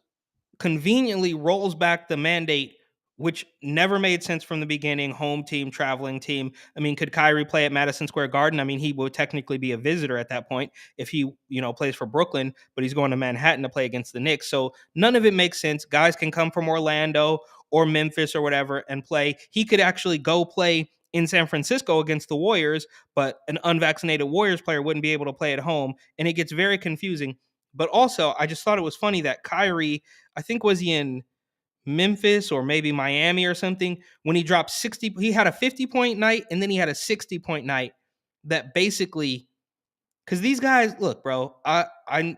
conveniently rolls back the mandate, which never made sense from the beginning. Home team, traveling team. I mean, could Kyrie play at Madison Square Garden? I mean, he would technically be a visitor at that point if he, plays for Brooklyn, but he's going to Manhattan to play against the Knicks. So none of it makes sense. Guys can come from Orlando or Memphis or whatever and play. He could actually go play in San Francisco against the Warriors, but an unvaccinated Warriors player wouldn't be able to play at home. And it gets very confusing. But also, I just thought it was funny that Kyrie, I think was he in Memphis or maybe Miami or something, when he dropped 60, he had a 50-point night and then he had a 60-point night that basically, because these guys, look, bro, I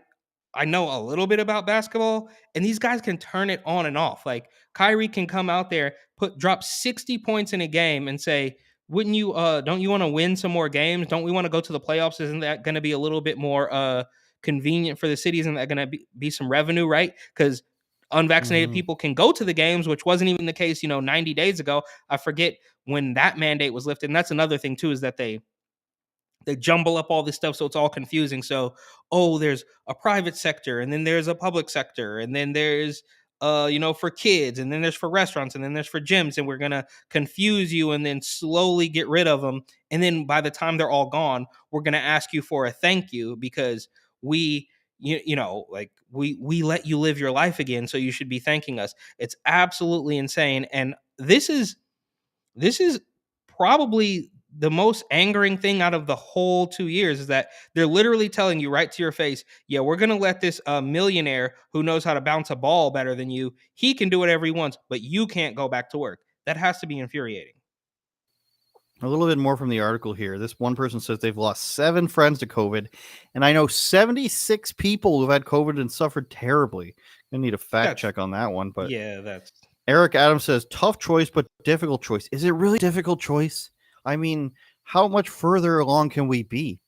know a little bit about basketball, and these guys can turn it on and off. Like Kyrie can come out there, drop 60 points in a game and say, wouldn't you don't you want to win some more games? Don't we want to go to the playoffs? Isn't that going to be a little bit more convenient for the city? Isn't that going to be some revenue, right? Because unvaccinated people can go to the games, which wasn't even the case, 90 days ago. I forget when that mandate was lifted. And that's another thing too, is that they jumble up all this stuff so it's all confusing. So, there's a private sector, and then there's a public sector, and then there's for kids, and then there's for restaurants, and then there's for gyms, and we're gonna confuse you and then slowly get rid of them. And then by the time they're all gone, we're gonna ask you for a thank you because we we let you live your life again, so you should be thanking us. It's absolutely insane. And this is probably the most angering thing out of the whole 2 years, is that they're literally telling you right to your face, yeah, we're going to let this millionaire who knows how to bounce a ball better than you, he can do whatever he wants, but you can't go back to work. That has to be infuriating. A little bit more from the article here. This one person says they've lost 7 friends to COVID, and I know 76 people who've had COVID and suffered terribly. I need a fact check on that one, but yeah, that's Eric Adams says tough choice, but difficult choice. Is it really a difficult choice? I mean, how much further along can we be?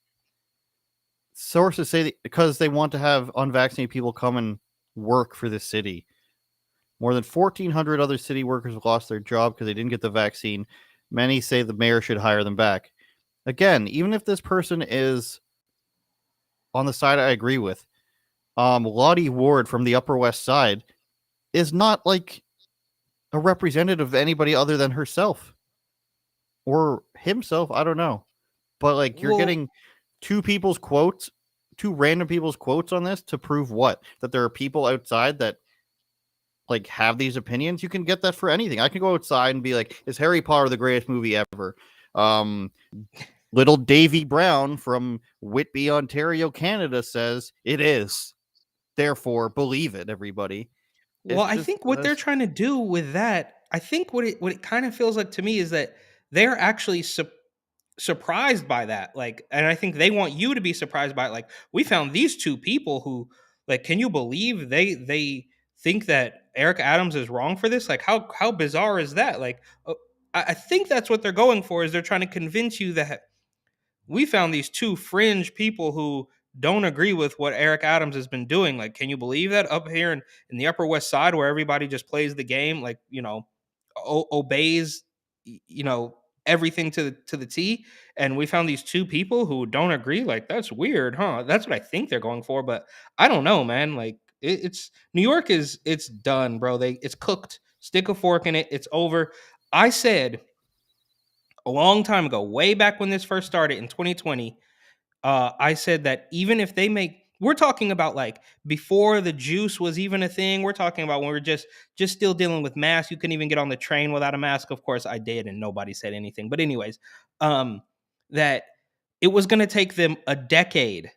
Sources say that because they want to have unvaccinated people come and work for the city. More than 1,400 other city workers have lost their job because they didn't get the vaccine. Many say the mayor should hire them back. Again, even if this person is on the side I agree with, Lottie Ward from the Upper West Side is not like a representative of anybody other than herself or himself. I don't know. But like you're getting two random people's quotes on this to prove what? That there are people outside that like have these opinions. You can get that for anything. I can go outside and be like, is Harry Potter the greatest movie ever? Little Davy Brown from Whitby, Ontario, Canada says it is. Therefore, believe it, everybody. Well, I think what they're trying to do with that, I think what it kind of feels like to me is that they're actually surprised by that. Like, and I think they want you to be surprised by it. Like, we found these two people who, like, can you believe they think that Eric Adams is wrong for this? Like, how bizarre is that? Like, I think that's what they're going for, is they're trying to convince you that we found these two fringe people who don't agree with what Eric Adams has been doing. Like, can you believe that up here in the Upper West Side, where everybody just plays the game, like, obeys, everything to the T. And we found these two people who don't agree. Like, that's weird, huh? That's what I think they're going for. But I don't know, man. Like, it's New York it's done, bro. It's cooked. Stick a fork in it. It's over. I said a long time ago, way back when this first started in 2020, I said that even if they make, we're talking about like before the juice was even a thing. We're talking about when we're just still dealing with masks. You couldn't even get on the train without a mask. Of course, I did, and nobody said anything. But anyways, that it was going to take them a decade,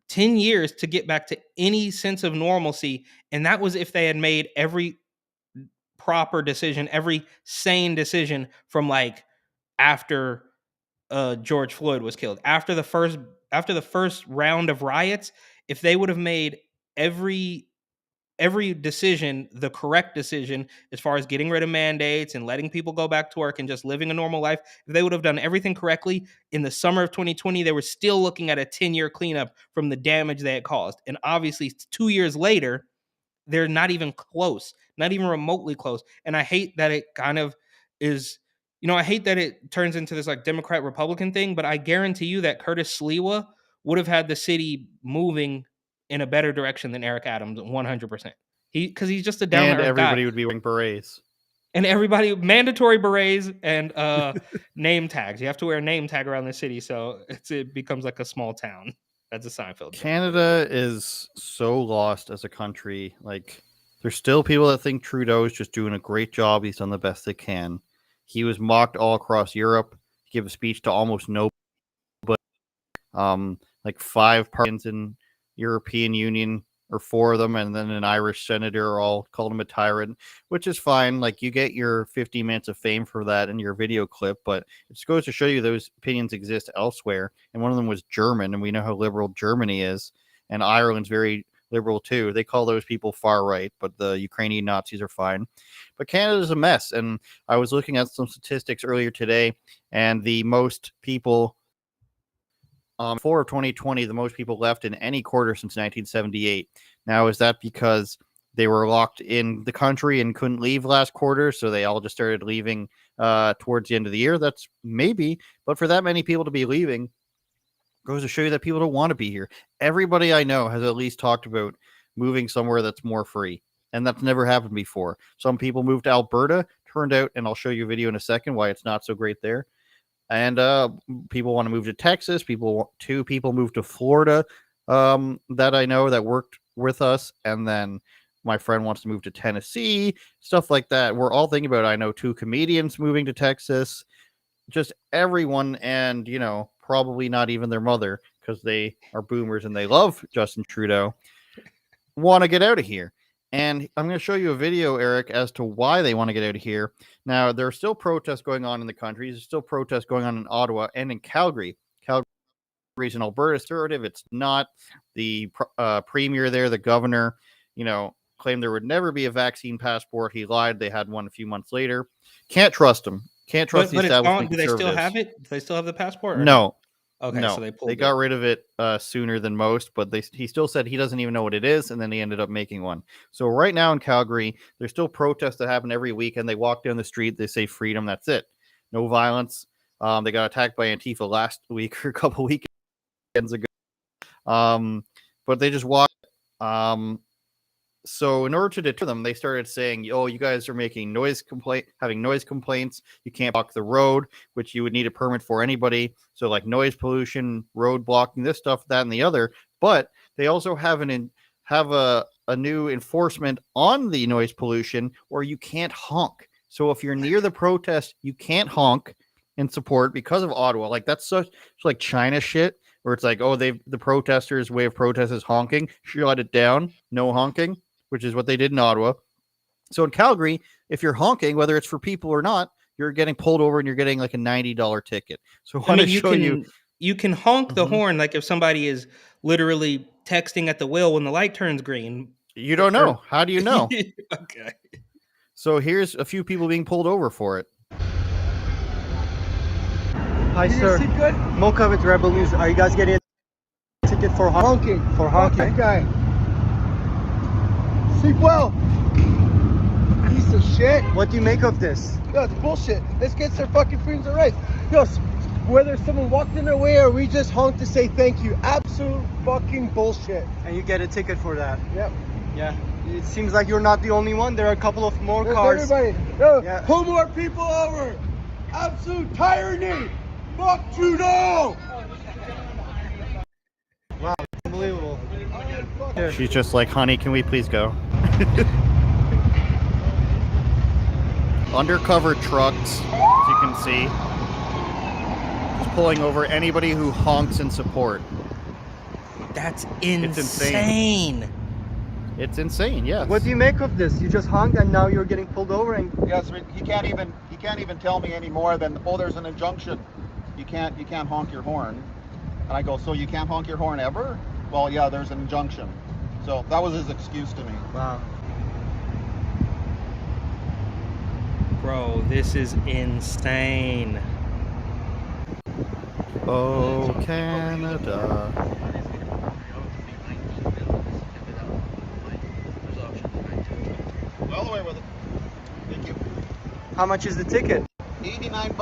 10 years to get back to any sense of normalcy, and that was if they had made every proper decision, every sane decision from like after George Floyd was killed. After the first round of riots, if they would have made every decision the correct decision as far as getting rid of mandates and letting people go back to work and just living a normal life, if they would have done everything correctly in the summer of 2020, they were still looking at a 10-year cleanup from the damage they had caused. And obviously 2 years later, they're not even close, not even remotely close. And I hate that it kind of is, I hate that it turns into this like Democrat Republican thing, but I guarantee you that Curtis Sliwa would have had the city moving in a better direction than Eric Adams, 100%. Because he's just a down to And earth everybody guy. would be wearing berets. And everybody, mandatory berets and name tags. You have to wear a name tag around the city, so it becomes like a small town. That's a Seinfeld joke. Canada is so lost as a country. Like, there's still people that think Trudeau's just doing a great job. He's done the best they can. He was mocked all across Europe. He gave a speech to almost nobody. Like 5 parliaments in European Union, or 4 of them, and then an Irish senator all called him a tyrant, which is fine. Like, you get your 50 minutes of fame for that in your video clip, but it just goes to show you those opinions exist elsewhere. And one of them was German, and we know how liberal Germany is, and Ireland's very liberal too. They call those people far right, but the Ukrainian Nazis are fine. But Canada's a mess, and I was looking at some statistics earlier today, and the most people for 2020, the most people left in any quarter since 1978. Now, is that because they were locked in the country and couldn't leave last quarter, so they all just started leaving towards the end of the year? That's maybe, but for that many people to be leaving goes to show you that people don't want to be here. Everybody I know has at least talked about moving somewhere that's more free, and that's never happened before. Some people moved to Alberta, turned out, and I'll show you a video in a second why it's not so great there. And people want to move to Texas. Two people moved to Florida that I know that worked with us. And then my friend wants to move to Tennessee, stuff like that. We're all thinking about it. I know 2 comedians moving to Texas, just everyone. And, probably not even their mother, because they are boomers and they love Justin Trudeau, want to get out of here. And I'm going to show you a video, Eric, as to why they want to get out of here. Now, there are still protests going on in the country. There's still protests going on in Ottawa and in Calgary. Calgary's an Alberta conservative. It's not. The premier there, the governor, claimed there would never be a vaccine passport. He lied. They had one a few months later. Can't trust him. Can't trust the establishment. Do they still have it? Do they still have the passport? No. Okay, no, so they got rid of it sooner than most, but he still said he doesn't even know what it is, and then he ended up making one. So right now in Calgary, there's still protests that happen every week, and they walk down the street, they say freedom, that's it. No violence. They got attacked by Antifa last week or a couple weekends ago. But they just walk. So in order to deter them, they started saying, "Oh, you guys are having noise complaints. You can't block the road," which you would need a permit for anybody. So like noise pollution, road blocking, this stuff, that, and the other. But they also have a new enforcement on the noise pollution, where you can't honk. So if you're near the protest, you can't honk in support because of Ottawa. Like, that's such like China shit, where it's like, oh, the protesters' way of protest is honking. Shut it down. No honking. Which is what they did in Ottawa. So in Calgary, if you're honking, whether it's for people or not, you're getting pulled over and you're getting like a $90 ticket. So I want to show you. You can honk the horn, like if somebody is literally texting at the wheel when the light turns green. You don't know. How do you know? Okay. So here's a few people being pulled over for it. Hi, sir. Mocha with Rebel News. Are you guys getting a ticket for honking? For honking. Okay. Sleep well. Piece of shit. What do you make of this? Yo, it's bullshit. Let's get their fucking freedoms and rights. Yo, whether someone walked in their way or we just honked to say thank you. Absolute fucking bullshit. And you get a ticket for that? Yep. Yeah. It seems like you're not the only one. There are a couple of more There's cars. Everybody. Yo, yeah. Pull more people over. Absolute tyranny. Fuck Trudeau. She's just like, honey, can we please go? Undercover trucks, as you can see, just pulling over anybody who honks in support. That's It's insane. It's insane, yes. What do you make of this? You just honked and now you're getting pulled over and Yes, he can't even tell me any more than, oh, there's an injunction. You can't honk your horn. And I go, so you can't honk your horn ever? Well, yeah, there's an injunction. So that was his excuse to me. wow. Bro, this is insane. Oh, Canada. Well away with it. Thank you. How much is the ticket? $89.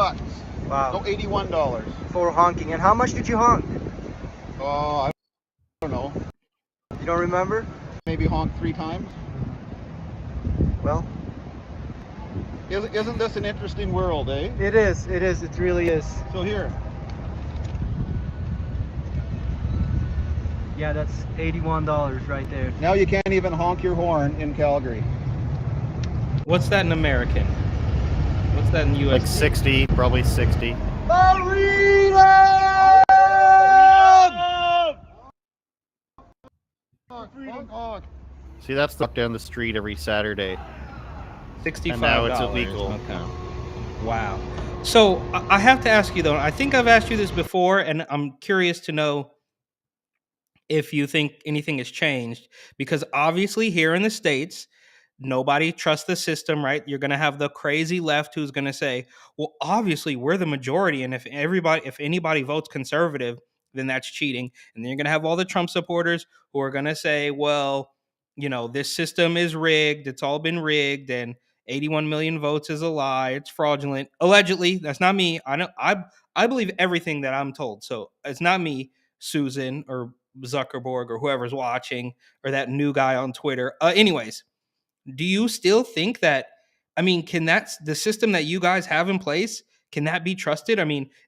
Wow. No, $81. For honking. And how much did you honk? I don't know. You don't remember? Maybe honk 3 times. Well, Isn't this an interesting world, eh? it is. It really is. So here. Yeah, that's $81 right there. Now you can't even honk your horn in Calgary. What's that in American? What's that in US? Like 60, probably 60. Honk, honk. See, that's the down the street every Saturday. $65. And now it's illegal. Okay. Wow. So I have to ask you though. I think I've asked you this before, and I'm curious to know if you think anything has changed, because obviously here in the States, nobody trusts the system, right? You're going to have the crazy left who's going to say, well, obviously we're the majority, and if anybody votes conservative, then that's cheating. And then you're going to have all the Trump supporters who are going to say, well, this system is rigged. It's all been rigged, and 81 million votes is a lie. It's fraudulent. Allegedly, that's not me. I believe everything that I'm told. So it's not me, Susan, or Zuckerberg, or whoever's watching, or that new guy on Twitter. Anyways, do you still think that, can the system that you guys have in place, can that be trusted?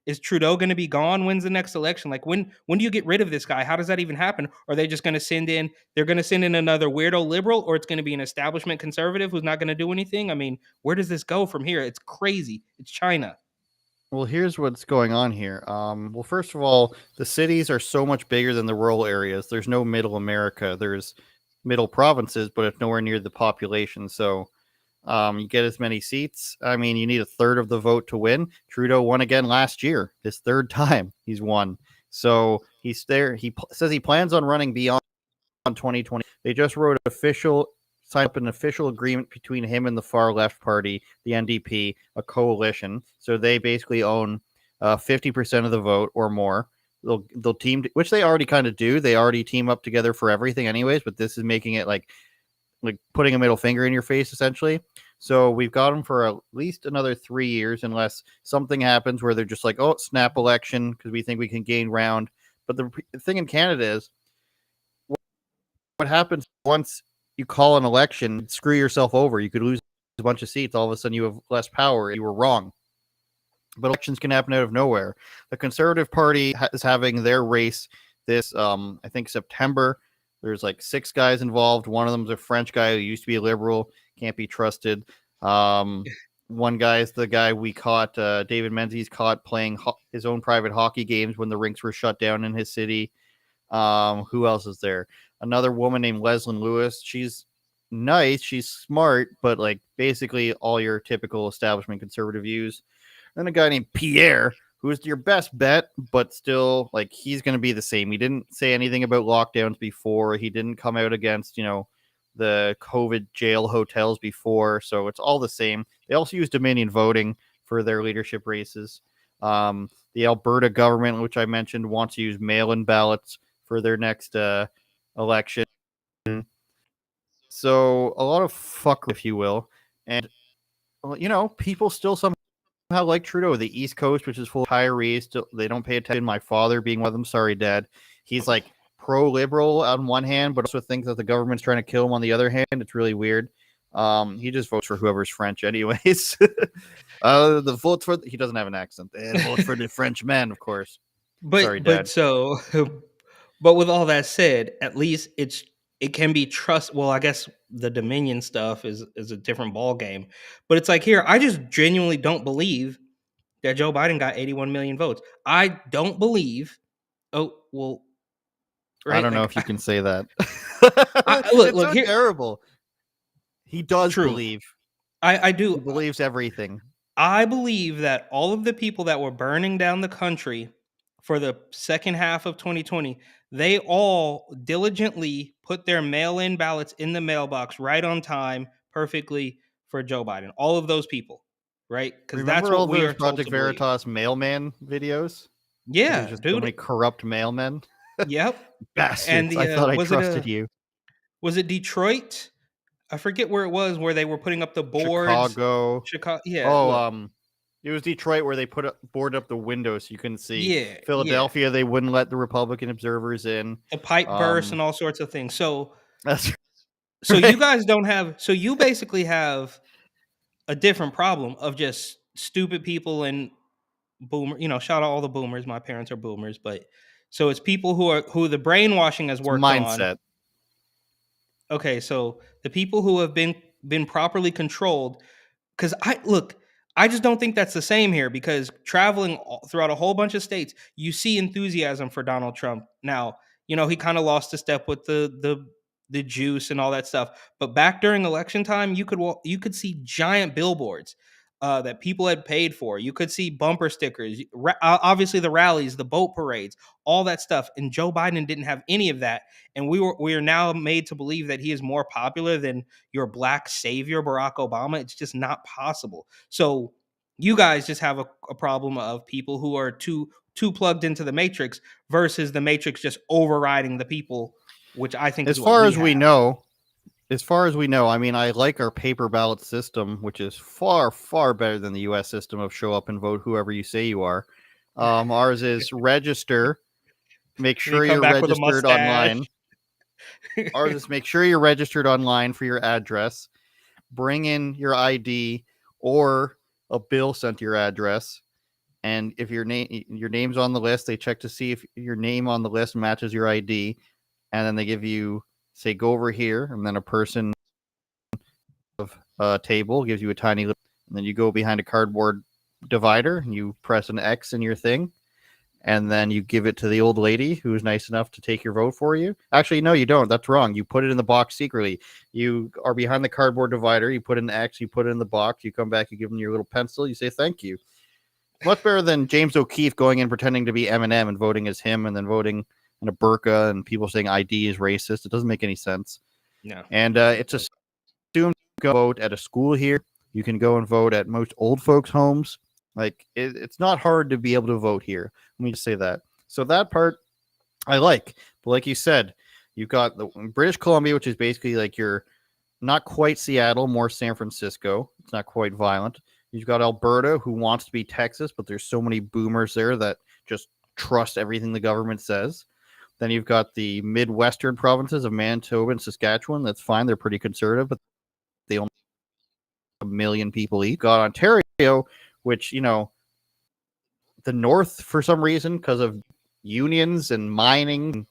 Is Trudeau going to be gone? When's the next election? Like, when do you get rid of this guy? How does that even happen? Are they just going to send in another weirdo liberal, or it's going to be an establishment conservative who's not going to do anything? Where does this go from here? It's crazy. It's China. Well, here's what's going on here. Well, first of all, the cities are so much bigger than the rural areas. There's no middle America. There's middle provinces, but it's nowhere near the population. So you get as many seats. You need a third of the vote to win. Trudeau won again last year. His third time he's won. So he's there. He says he plans on running beyond 2020. They just signed up an official agreement between him and the far left party, the NDP, a coalition. So they basically own 50% of the vote or more. They'll team, which they already kind of do. They already team up together for everything anyways, but this is making it like putting a middle finger in your face, essentially. So we've got them for at least another 3 years, unless something happens where they're just like, oh, snap election, because we think we can gain ground. But the thing in Canada is, what happens once you call an election, screw yourself over. You could lose a bunch of seats. All of a sudden you have less power. You were wrong. But elections can happen out of nowhere. The Conservative Party is having their race this, I think, September. There's like 6 guys involved. One of them is a French guy who used to be a liberal. Can't be trusted. One guy is the guy we caught, David Menzies caught playing his own private hockey games when the rinks were shut down in his city. Who else is there? Another woman named Leslyn Lewis. She's nice. She's smart, but like basically all your typical establishment conservative views. And a guy named Pierre, who's your best bet, but still, like, he's going to be the same. He didn't say anything about lockdowns before. He didn't come out against, the COVID jail hotels before. So it's all the same. They also use Dominion voting for their leadership races. The Alberta government, which I mentioned, wants to use mail-in ballots for their next election. So a lot of fuck, if you will. And, people still somehow like Trudeau. The East Coast, which is full of retirees, still, they don't pay attention. My father being one of them. Sorry, Dad. He's like pro-liberal on one hand, but also thinks that the government's trying to kill him on the other hand. It's really weird. He just votes for whoever's French anyways. The vote for he doesn't have an accent. They vote for the French men, of course. But Sorry, Dad. but with all that said, at least it's it can be trust. Well, I guess the Dominion stuff is a different ball game, but it's like here, I just genuinely don't believe that Joe Biden got 81 million votes. I don't believe. Oh well, right? I don't know like, if you can say that. look, It's so here. terrible. He does True. believe. I do. He believes everything. I believe that all of the people that were burning down the country for the second half of 2020, they all diligently put their mail-in ballots in the mailbox right on time, perfectly for Joe Biden. All of those people, right? Because that's Remember what all we those are told Project to believe. Veritas mailman videos? There's Yeah, just so dude. many corrupt mailmen. Yep. And Bastards. the I thought I was it trusted you. was it Detroit? I forget where it was where they were putting up the boards. Chicago. Chicago. Yeah. Oh, Look. it was Detroit where they boarded up the windows so you couldn't see. Yeah. Philadelphia, they wouldn't let the Republican observers in. The pipe burst and all sorts of things. So That's So right. you guys don't have. So you basically have a different problem of just stupid people and boomer. Shout out all the boomers. My parents are boomers, but so it's people who the brainwashing has It's worked on. mindset. Okay, so the people who have been properly controlled. Because I just don't think that's the same here. Because traveling throughout a whole bunch of states, you see enthusiasm for Donald Trump. Now, he kind of lost a step with the juice and all that stuff. But back during election time, you could see giant billboards that people had paid for. You could see bumper stickers, obviously the rallies, the boat parades, all that stuff. And Joe Biden didn't have any of that. And we are now made to believe that he is more popular than your black savior, Barack Obama. It's just not possible. So you guys just have a problem of people who are too plugged into the matrix versus the matrix just overriding the people, which I think As is far what as we know, I mean, I like our paper ballot system, which is far, far better than the U.S. system of show up and vote whoever you say you are. Ours is register, make sure come you're back with a registered mustache. online. Ours is make sure you're registered online for your address. Bring in your ID or a bill sent to your address. And if your name's on the list, they check to see if your name on the list matches your ID. And then they give you, say, go over here. And then a person of a table gives you a tiny little, and then you go behind a cardboard divider and you press an X in your thing. And then you give it to the old lady who is nice enough to take your vote for you. Actually, no, you don't. That's wrong. You put it in the box secretly. You are behind the cardboard divider. You put an X. You put it in the box. You come back. You give them your little pencil. You say thank you. Much better than James O'Keefe going in pretending to be Eminem and voting as him, and then voting in a burqa and people saying ID is racist. It doesn't make any sense. No. And it's assumed you go vote at a school here. You can go and vote at most old folks' homes. Like it's not hard to be able to vote here. Let me just say that. So that part I like. But like you said, you've got the British Columbia, which is basically like your not quite Seattle, more San Francisco. It's not quite violent. You've got Alberta, who wants to be Texas, but there's so many boomers there that just trust everything the government says. Then you've got the Midwestern provinces of Manitoba and Saskatchewan. That's fine. They're pretty conservative, but they only have 1 million people each. Got Ontario, which, the North, for some reason, because of unions and mining,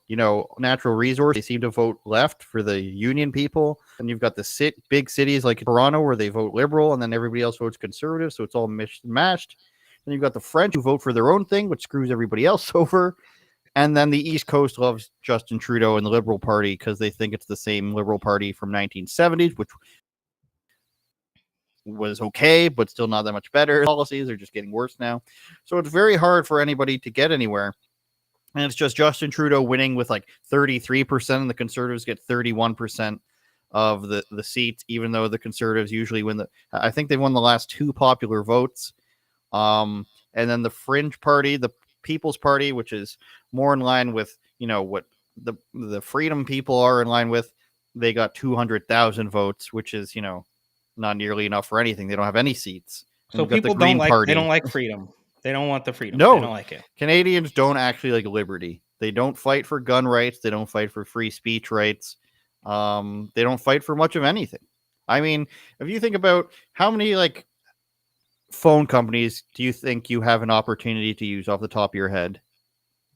natural resource, they seem to vote left for the union people. And you've got the big cities like Toronto where they vote liberal, and then everybody else votes conservative, so it's all mixed and matched. Then you've got the French who vote for their own thing, which screws everybody else over. And then the East Coast loves Justin Trudeau and the Liberal Party because they think it's the same Liberal Party from 1970s, which was okay, but still not that much better. Policies are just getting worse now. So it's very hard for anybody to get anywhere. And it's just Justin Trudeau winning with like 33%, and the Conservatives get 31% of the seats, even though the Conservatives usually win I think they won the last 2 popular votes. And then the Fringe Party, the People's Party, which is more in line with, what the Freedom people are in line with, they got 200,000 votes, which is, not nearly enough for anything. They don't have any seats. So people don't like freedom. They don't want the freedom. No, they don't like it. Canadians don't actually like liberty. They don't fight for gun rights. They don't fight for free speech rights. They don't fight for much of anything. I mean, if you think about how many phone companies do you think you have an opportunity to use off the top of your head?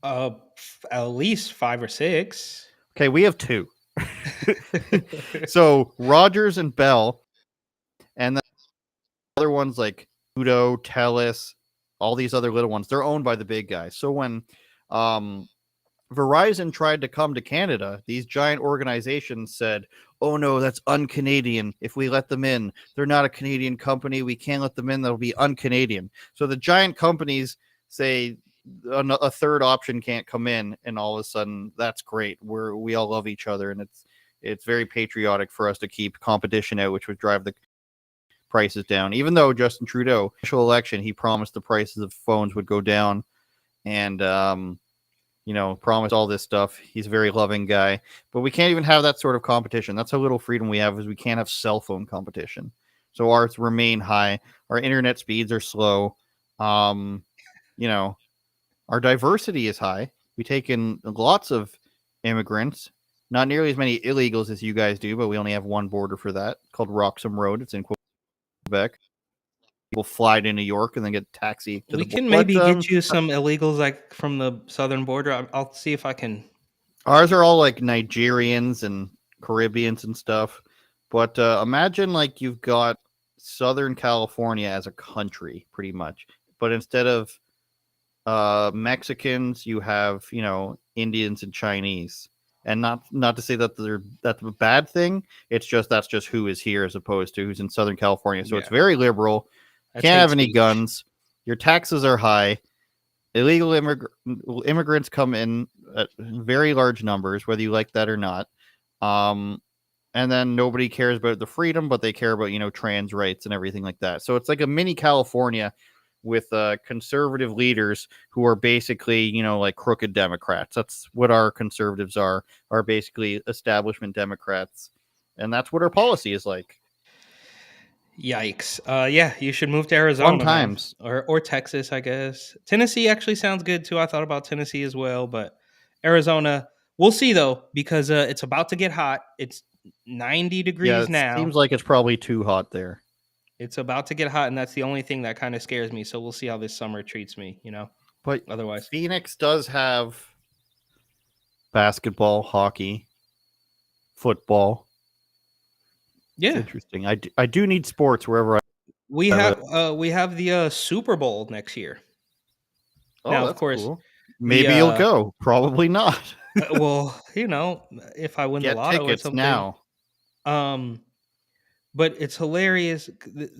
At least 5 or 6. Okay, we have 2. So Rogers and Bell, and then other ones like Udo, Telus, all these other little ones, they're owned by the big guys. So when Verizon tried to come to Canada, these giant organizations said, "Oh no, that's un-Canadian. If we let them in, they're not a Canadian company. We can't let them in. They'll be un-Canadian." So the giant companies say a third option can't come in, and all of a sudden, that's great. We all love each other, and it's very patriotic for us to keep competition out, which would drive the prices down. Even though Justin Trudeau, initial election, he promised the prices of phones would go down, and promised all this stuff. He's a very loving guy, but we can't even have that sort of competition. That's how little freedom we have, is we can't have cell phone competition. So ours remain high. Our internet speeds are slow. Our diversity is high. We take in lots of immigrants, not nearly as many illegals as you guys do, but we only have one border for that, called Roxham Road. It's in Quebec. People fly to New York and then get taxi to We the can border. maybe get you some illegals like from the southern border. I'll see if I can. Ours are all like Nigerians and Caribbeans and stuff. But imagine like you've got Southern California as a country, pretty much. But instead of Mexicans, you have, Indians and Chinese. And not to say that that's a bad thing. It's just that's just who is here as opposed to who's in Southern California. So it's very liberal. Can't have any guns. Your taxes are high. Illegal immigrants come in at very large numbers, whether you like that or not. And then nobody cares about the freedom, but they care about, trans rights and everything like that. So it's like a mini California with conservative leaders who are basically, like crooked Democrats. That's what our conservatives are basically establishment Democrats. And that's what our policy is like. Yikes. Yeah, you should move to Arizona. Fun times. Or Texas, I guess. Tennessee actually sounds good too. I thought about Tennessee as well, but Arizona, we'll see though, because it's about to get hot. It's 90 degrees now. Seems like it's probably too hot there. It's about to get hot, and that's the only thing that kind of scares me. So we'll see how this summer treats me, But otherwise, Phoenix does have basketball, hockey, football. Yeah, it's interesting. I do need sports wherever we have the Super Bowl next year. Oh, now, that's of course, cool. Maybe you'll go. Probably not. Well, if I win Get the lotto or tickets something now. But it's hilarious.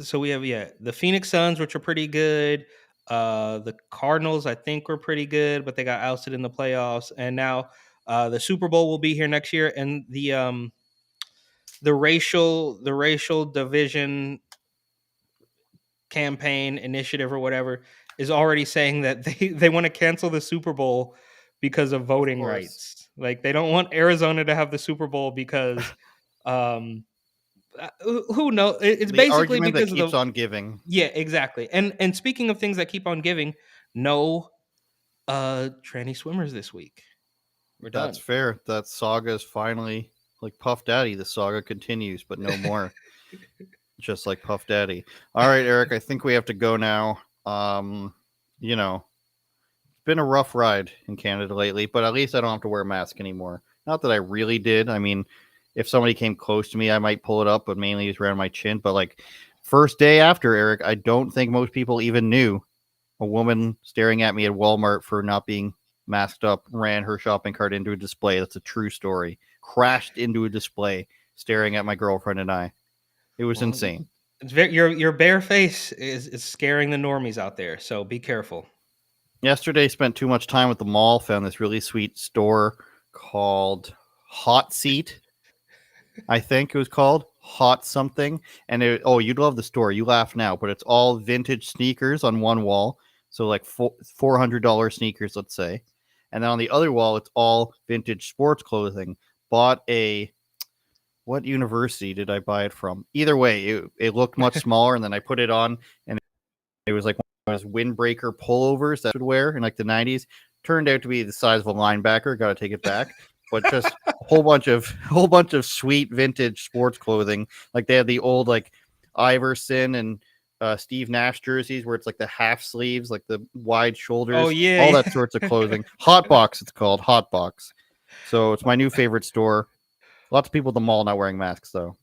So we have the Phoenix Suns, which are pretty good. The Cardinals, I think, were pretty good, but they got ousted in the playoffs. And now the Super Bowl will be here next year, and the racial division campaign initiative or whatever is already saying that they want to cancel the Super Bowl because of voting rights. Like they don't want Arizona to have the Super Bowl because who knows? It's the basically argument because that keeps on giving. Yeah, exactly. And speaking of things that keep on giving, no tranny swimmers this week. We're done. That's fair. That saga is finally like Puff Daddy. The saga continues, but no more. Just like Puff Daddy. All right, Eric, I think we have to go now. It's been a rough ride in Canada lately, but at least I don't have to wear a mask anymore. Not that I really did. I mean, if somebody came close to me, I might pull it up, but mainly it's around my chin. But like first day after, Eric, I don't think most people even knew. A woman staring at me at Walmart for not being masked up ran her shopping cart into a display. That's a true story. Crashed into a display, staring at my girlfriend and I. It was insane. It's your bare face is scaring the normies out there, so be careful. Yesterday, spent too much time at the mall. Found this really sweet store called Hot Seat. I think it was called Hot something. And you'd love the store. You laugh now, but it's all vintage sneakers on one wall. So like $400 sneakers, let's say. And then on the other wall, it's all vintage sports clothing. Bought what university did I buy it from? Either way, it looked much smaller. And then I put it on, and it was like one of those windbreaker pullovers that I would wear in like the 90s. Turned out to be the size of a linebacker. Got to take it back. But just a whole bunch of sweet vintage sports clothing. Like they had the old like Iverson and Steve Nash jerseys where it's like the half sleeves, like the wide shoulders. Oh yeah, all that sorts of clothing. Hot Box, it's called Hot Box. So it's my new favorite store. Lots of people at the mall not wearing masks though.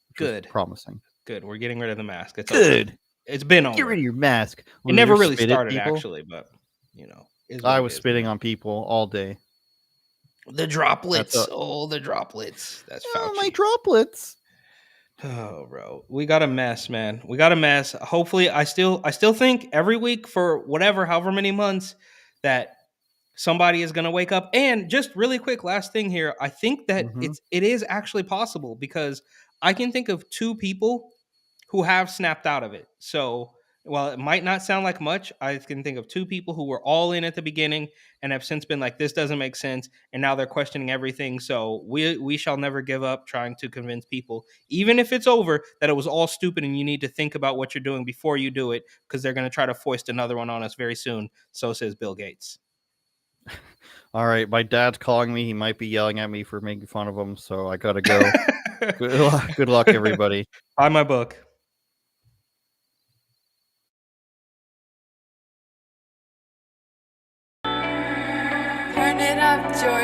Which is Good. promising. Good. We're getting rid of the mask. It's Good. over. It's been over. Get rid of your mask. It never really started actually, but you know. I was spitting on people all day. The droplets. The droplets. That's Fauci. My droplets. Oh, bro, we got a mess, man. We got a mess. Hopefully, I still think every week for however many months that somebody is going to wake up. And just really quick, last thing here, I think that it is actually possible because I can think of 2 people who have snapped out of it. So while it might not sound like much, I can think of 2 people who were all in at the beginning and have since been like, this doesn't make sense. And now they're questioning everything. So we shall never give up trying to convince people, even if it's over, that it was all stupid and you need to think about what you're doing before you do it, because they're going to try to foist another one on us very soon. So says Bill Gates. All right, my dad's calling me. He might be yelling at me for making fun of him, so I gotta go. Good luck, everybody. Buy my book. Turn it up, George.